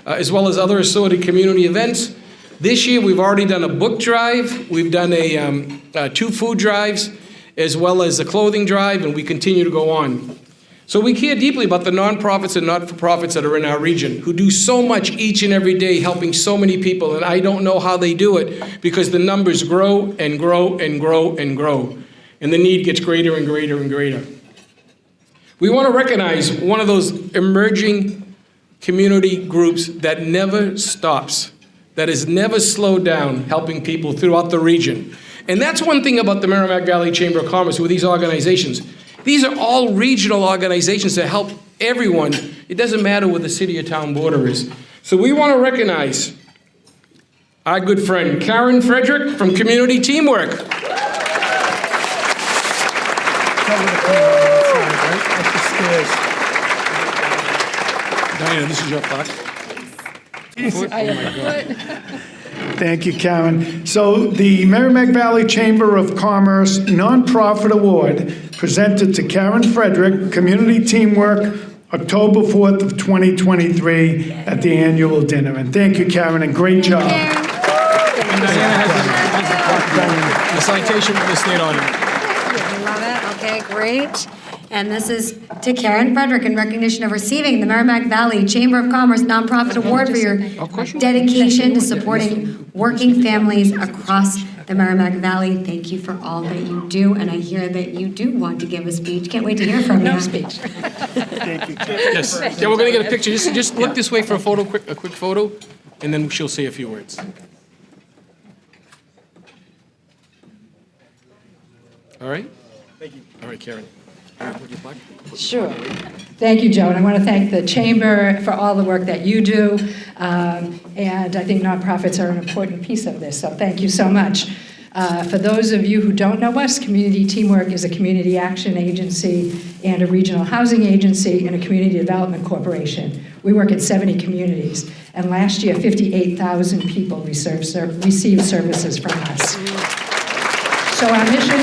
A: as well as other assorted community events. This year, we've already done a book drive, we've done 2 food drives, as well as a clothing drive, and we continue to go on. So we care deeply about the nonprofits and not-for-profits that are in our region, who do so much each and every day, helping so many people, and I don't know how they do it, because the numbers grow and grow and grow and grow, and the need gets greater and greater and greater. We want to recognize one of those emerging community groups that never stops, that has never slowed down helping people throughout the region. And that's one thing about the Merrimack Valley Chamber of Commerce with these organizations. These are all regional organizations that help everyone. It doesn't matter where the city or town border is. So we want to recognize our good friend, Karen Frederick from Community Teamwork. Diana, this is your plaque.
C: Thank you, Karen. So the Merrimack Valley Chamber of Commerce Nonprofit Award presented to Karen Frederick, Community Teamwork, October 4th of 2023 at the annual dinner. And thank you, Karen, and great job.
A: And Diana has the citation from the state auditor.
D: I love it. Okay, great. And this is to Karen Frederick in recognition of receiving the Merrimack Valley Chamber of Commerce Nonprofit Award for your dedication to supporting working families across the Merrimack Valley. Thank you for all that you do, and I hear that you do want to give a speech. Can't wait to hear from you. No speech.
C: Thank you.
A: Yes. Yeah, we're going to get a picture. Just look this way for a photo, a quick photo, and then she'll say a few words. All right? Thank you. All right, Karen.
G: Sure. Thank you, Joe. And I want to thank the Chamber for all the work that you do. And I think nonprofits are an important piece of this, so thank you so much. For those of you who don't know us, Community Teamwork is a community action agency and a regional housing agency and a community development corporation. We work in 70 communities. And last year, 58,000 people received services from us. So our mission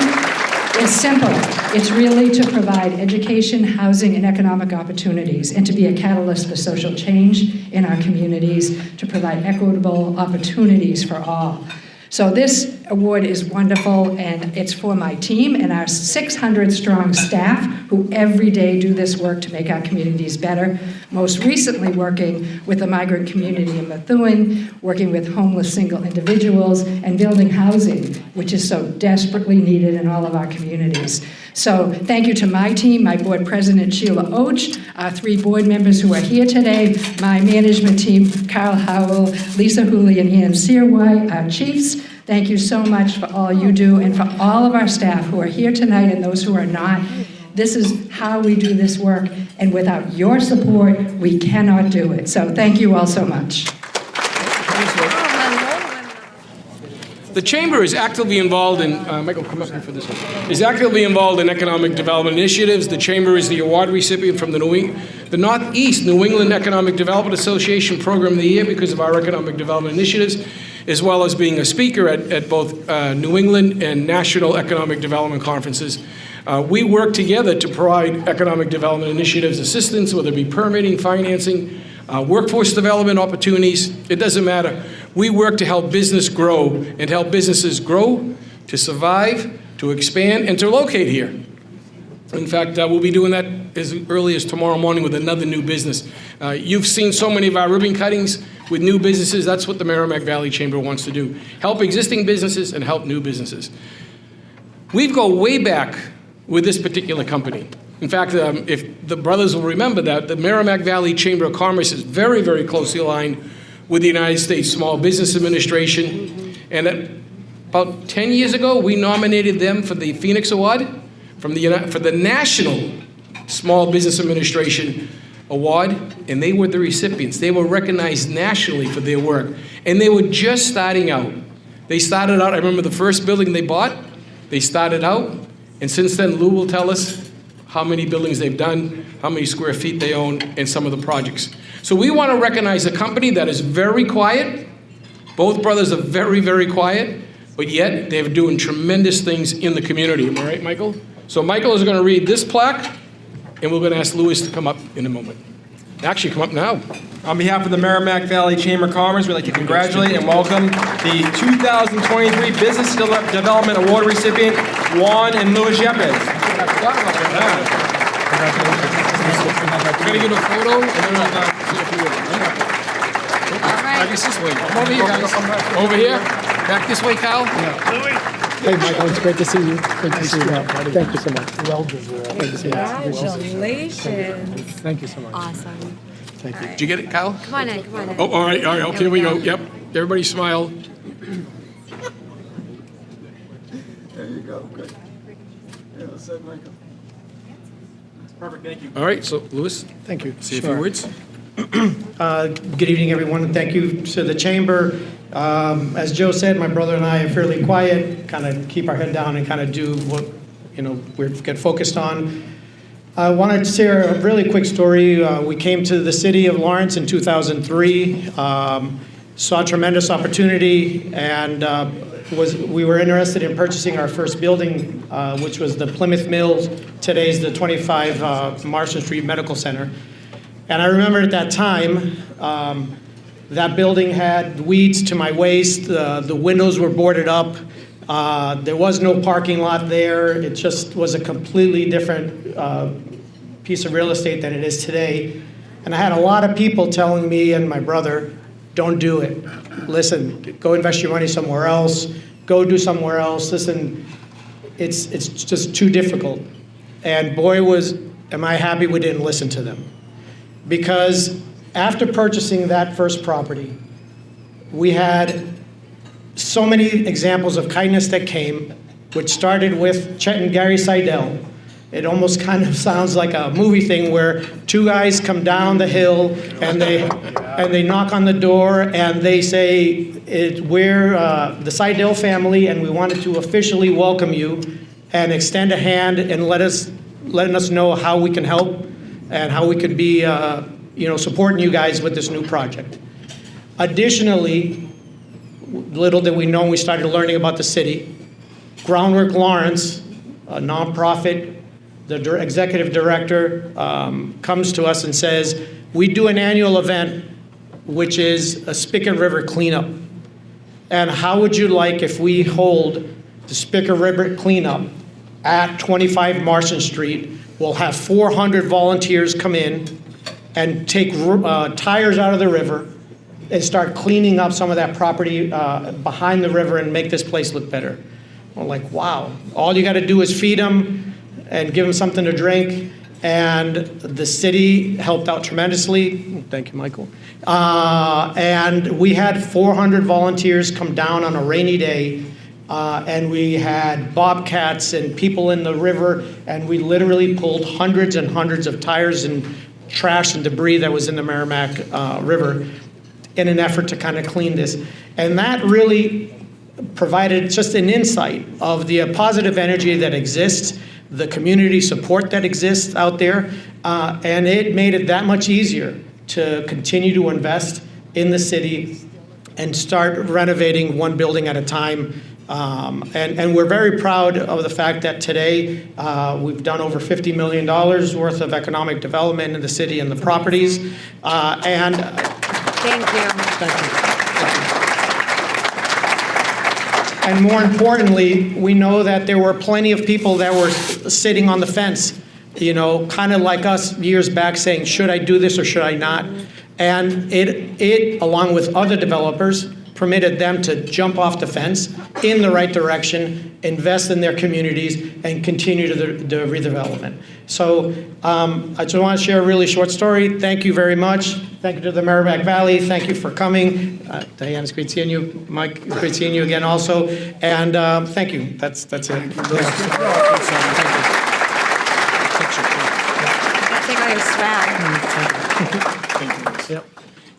G: is simple. It's really to provide education, housing, and economic opportunities, and to be a catalyst for social change in our communities, to provide equitable opportunities for all. So this award is wonderful, and it's for my team and our 600-strong staff who every day do this work to make our communities better. Most recently working with the migrant community in Methuen, working with homeless single individuals, and building housing, which is so desperately needed in all of our communities. So thank you to my team, my board president, Sheila Oach, our 3 board members who are here today, my management team, Carl Howell, Lisa Hooley, and Ann Searwhite, our chiefs. Thank you so much for all you do, and for all of our staff who are here tonight and those who are not. This is how we do this work, and without your support, we cannot do it. So thank you all so much.
A: The Chamber is actively involved in, Michael, come up here for this one, is actively involved in economic development initiatives. The Chamber is the award recipient from the Northeast New England Economic Development Association Program of the Year because of our economic development initiatives, as well as being a speaker at both New England and national economic development conferences. We work together to provide economic development initiatives assistance, whether it be permitting, financing, workforce development opportunities. It doesn't matter. We work to help business grow and help businesses grow, to survive, to expand, and to locate here. In fact, we'll be doing that as early as tomorrow morning with another new business. You've seen so many of our ribbon cuttings with new businesses. That's what the Merrimack Valley Chamber wants to do. Help existing businesses and help new businesses. We go way back with this particular company. In fact, if the brothers will remember that, the Merrimack Valley Chamber of Commerce is very, very closely aligned with the United States Small Business Administration. And about 10 years ago, we nominated them for the Phoenix Award for the National Small Business Administration Award, and they were the recipients. They were recognized nationally for their work, and they were just starting out. They started out, I remember the first building they bought, they started out, and since then, Lou will tell us how many buildings they've done, how many square feet they own, and some of the projects. So we want to recognize a company that is very quiet. Both brothers are very, very quiet, but yet they're doing tremendous things in the community. Am I right, Michael? So Michael is going to read this plaque, and we're going to ask Louis to come up in a moment. Actually, come up now.
B: On behalf of the Merrimack Valley Chamber of Commerce, we'd like to congratulate and welcome the 2023 Business Development Award recipient, Juan and Louis Yepez.
A: We're gonna get a photo, and then we'll see if you will. I guess this way. Come over here, guys. Over here. Back this way, Kyle.
H: Hey, Michael, it's great to see you. Great to see you. Thank you so much. Well deserved. Great to see you.
E: Congratulations.
H: Thank you so much.
E: Awesome.
H: Thank you.
A: Did you get it, Kyle?
E: Come on in, come on in.
A: Oh, all right, okay, here we go. Yep. Everybody smile.
I: There you go, good. Yeah, that's it, Michael.
B: Perfect, thank you.
A: All right, so Louis,
H: Thank you.
A: say a few words.
H: Good evening, everyone, and thank you to the Chamber. As Joe said, my brother and I are fairly quiet, kind of keep our head down and kind of do what, we get focused on. I wanted to share a really quick story. We came to the city of Lawrence in 2003, saw a tremendous opportunity, and we were interested in purchasing our first building, which was the Plymouth Mills, today's the 25 Marston Street Medical Center. And I remember at that time, that building had weeds to my waist, the windows were boarded up, there was no parking lot there, it just was a completely different piece of real estate than it is today. And I had a lot of people telling me and my brother, don't do it. Listen, go invest your money somewhere else, go do somewhere else. Listen, it's just too difficult. And boy, am I happy we didn't listen to them. Because after purchasing that first property, we had so many examples of kindness that came, which started with Chet and Gary Seidel. It almost kind of sounds like a movie thing where two guys come down the hill and they knock on the door and they say, we're the Seidel family and we wanted to officially welcome you and extend a hand and letting us know how we can help and how we could be supporting you guys with this new project. Additionally, little did we know, we started learning about the city. Groundwork Lawrence, a nonprofit, the executive director comes to us and says, we do an annual event, which is a Spigot River cleanup. And how would you like if we hold the Spigot River cleanup at 25 Marston Street? We'll have 400 volunteers come in and take tires out of the river and start cleaning up some of that property behind the river and make this place look better. We're like, wow. All you got to do is feed them and give them something to drink. And the city helped out tremendously. Thank you, Michael. And we had 400 volunteers come down on a rainy day. And we had bobcats and people in the river. And we literally pulled hundreds and hundreds of tires and trash and debris that was in the Merrimack River in an effort to kind of clean this. And that really provided just an insight of the positive energy that exists, the community support that exists out there, and it made it that much easier to continue to invest in the city and start renovating one building at a time. And we're very proud of the fact that today we've done over $50 million worth of economic development in the city and the properties.
E: Thank you.
H: And more importantly, we know that there were plenty of people that were sitting on the fence, kind of like us years back saying, should I do this or should I not? And it along with other developers, permitted them to jump off the fence in the right direction, invest in their communities, and continue to the redevelopment. So I just want to share a really short story. Thank you very much. Thank you to the Merrimack Valley. Thank you for coming. Diana, it's great seeing you. Mike, it's great seeing you again also. And thank you. That's it.
E: Take all your swag.
H: Yep.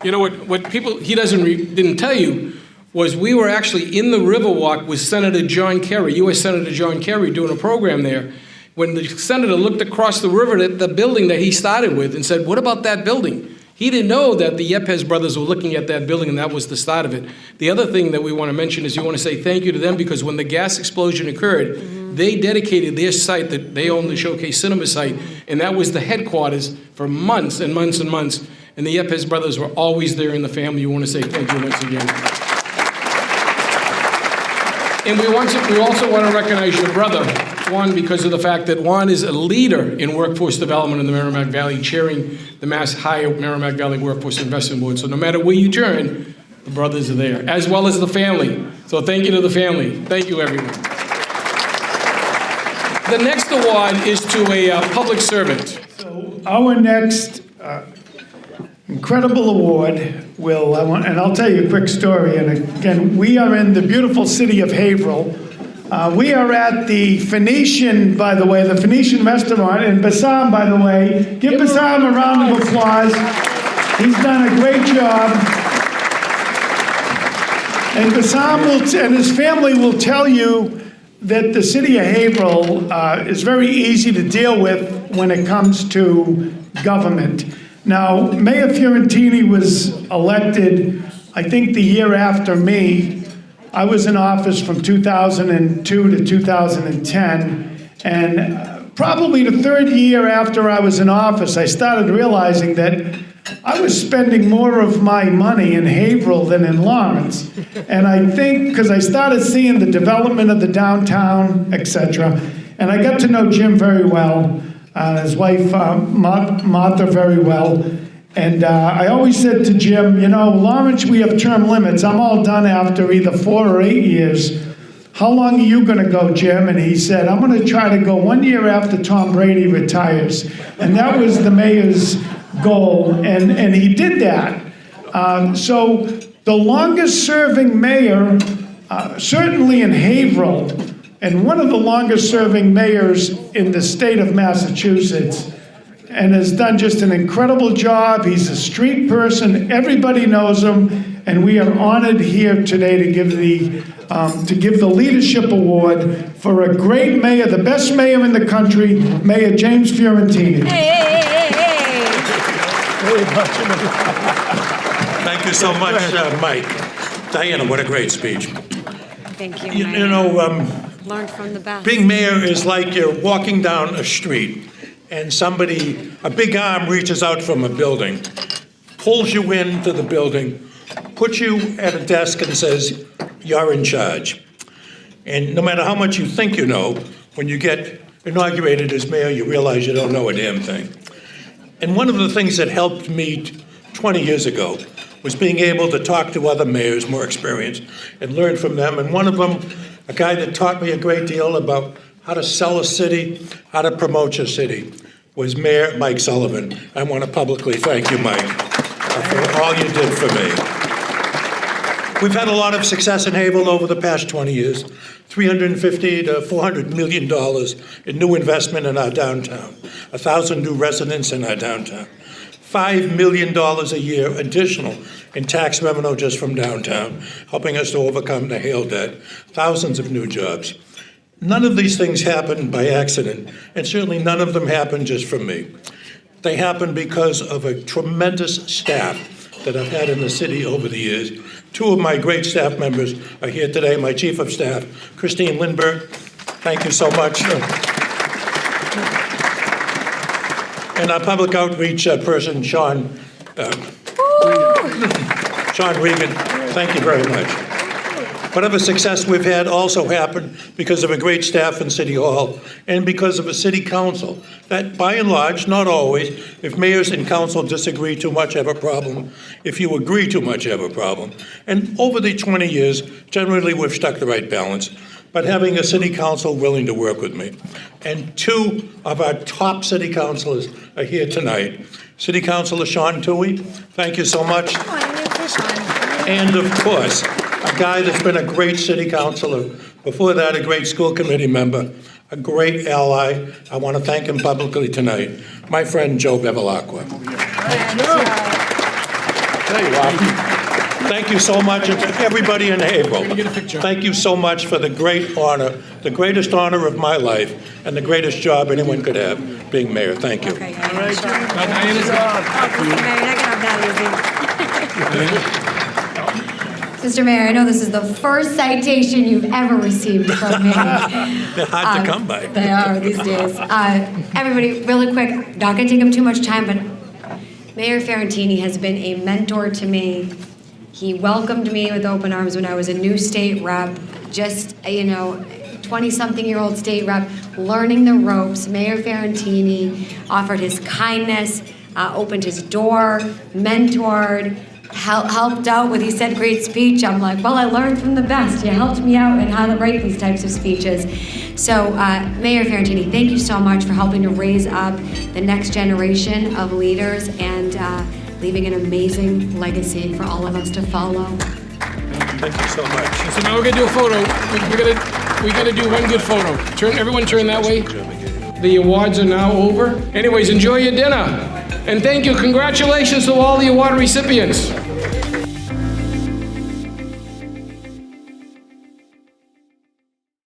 A: You know what people, he didn't tell you, was we were actually in the Riverwalk with Senator John Kerry, U.S. Senator John Kerry, doing a program there. When the senator looked across the river at the building that he started with and said, what about that building? He didn't know that the Yepez brothers were looking at that building, and that was the start of it. The other thing that we want to mention is you want to say thank you to them, because when the gas explosion occurred, they dedicated their site that they own, the Showcase Cinema site, and that was the headquarters for months and months and months. And the Yepez brothers were always there in the family. We want to say thank you once again. And we also want to recognize your brother, Juan, because of the fact that Juan is a leader in workforce development in the Merrimack Valley, chairing the Mass High Merrimack Valley Workforce Investment Board. So no matter where you turn, the brothers are there, as well as the family. So thank you to the family. Thank you, everyone. The next award is to a public servant.
C: Our next incredible award and I'll tell you a quick story. And again, we are in the beautiful city of Haverhill. We are at the Phoenician, by the way, the Phoenician restaurant in Bassam, by the way. Give Bassam a round of applause. He's done a great job. And Bassam and his family will tell you that the city of Haverhill is very easy to deal with when it comes to government. Now, Mayor Fiorentini was elected, I think, the year after me. I was in office from 2002 to 2010, and probably the third year after I was in office, I started realizing that I was spending more of my money in Haverhill than in Lawrence. And I think, because I started seeing the development of the downtown, etc., and I got to know Jim very well, his wife Martha very well. And I always said to Jim, you know, Lawrence, we have term limits. I'm all done after either 4 or 8 years. How long are you going to go, Jim? And he said, I'm going to try to go 1 year after Tom Brady retires. And that was the mayor's goal, and he did that. So the longest serving mayor, certainly in Haverhill, and one of the longest serving mayors in the state of Massachusetts, and has done just an incredible job. He's a street person, everybody knows him, and we are honored here today to give the Leadership Award for a great mayor, the best mayor in the country, Mayor James Fiorentini.
J: Thank you so much, Mike. Diana, what a great speech.
E: Thank you,
J: You
E: Mayor.
J: know,
E: Learn from the best.
J: being mayor is like you're walking down a street and a big arm reaches out from a building, pulls you into the building, puts you at a desk and says, you're in charge. And no matter how much you think you know, when you get inaugurated as mayor, you realize you don't know a damn thing. And one of the things that helped me 20 years ago was being able to talk to other mayors more experienced and learn from them. And one of them, a guy that taught me a great deal about how to sell a city, how to promote your city, was Mayor Mike Sullivan. I want to publicly thank you, Mike, for all you did for me. We've had a lot of success in Haverhill over the past 20 years, $350 to $400 million in new investment in our downtown, 1,000 new residents in our downtown, $5 million a year additional in tax revenue just from downtown, helping us to overcome the hail debt, thousands of new jobs. None of these things happen by accident, and certainly none of them happen just from me. They happen because of a tremendous staff that I've had in the city over the years. 2 of my great staff members are here today. My Chief of Staff, Christine Lindberg. Thank you so much. And our public outreach person, Sean Regan. Thank you very much. Whatever success we've had also happened because of a great staff in City Hall and because of a city council that, by and large, not always, if mayors and council disagree too much, have a problem. If you agree too much, have a problem. And over the 20 years, generally, we've struck the right balance. But having a city council willing to work with me. And 2 of our top city councilors are here tonight. City Councilor Sean Toohey, thank you so much. And of course, a guy that's been a great city councilor, before that a great school committee member, a great ally. I want to thank him publicly tonight, my friend Joe Bevilacqua. There you are. Thank you so much, and to everybody in Haverhill. Thank you so much for the great honor, the greatest honor of my life, and the greatest job anyone could have, being mayor. Thank you.
E: Okay, Mayor, I can have that easy.
D: Mr. Mayor, I know this is the first citation you've ever received from me.
J: They're hard to come by.
D: They are these days. Everybody, really quick, not gonna take up too much time, but Mayor Fiorentini has been a mentor to me. He welcomed me with open arms when I was a new state rep, just, 20-something-year-old state rep, learning the ropes. Mayor Fiorentini offered his kindness, opened his door, mentored, helped out with, he said, great speech. I'm like, well, I learned from the best. You helped me out in how to write these types of speeches. So, Mayor Fiorentini, thank you so much for helping to raise up the next generation of leaders and leaving an amazing legacy for all of us to follow.
J: Thank you so much.
A: So now we're gonna do a photo. We gotta do one good photo. Everyone turn that way. The awards are now over. Anyways, enjoy your dinner. And thank you, congratulations to all the award recipients.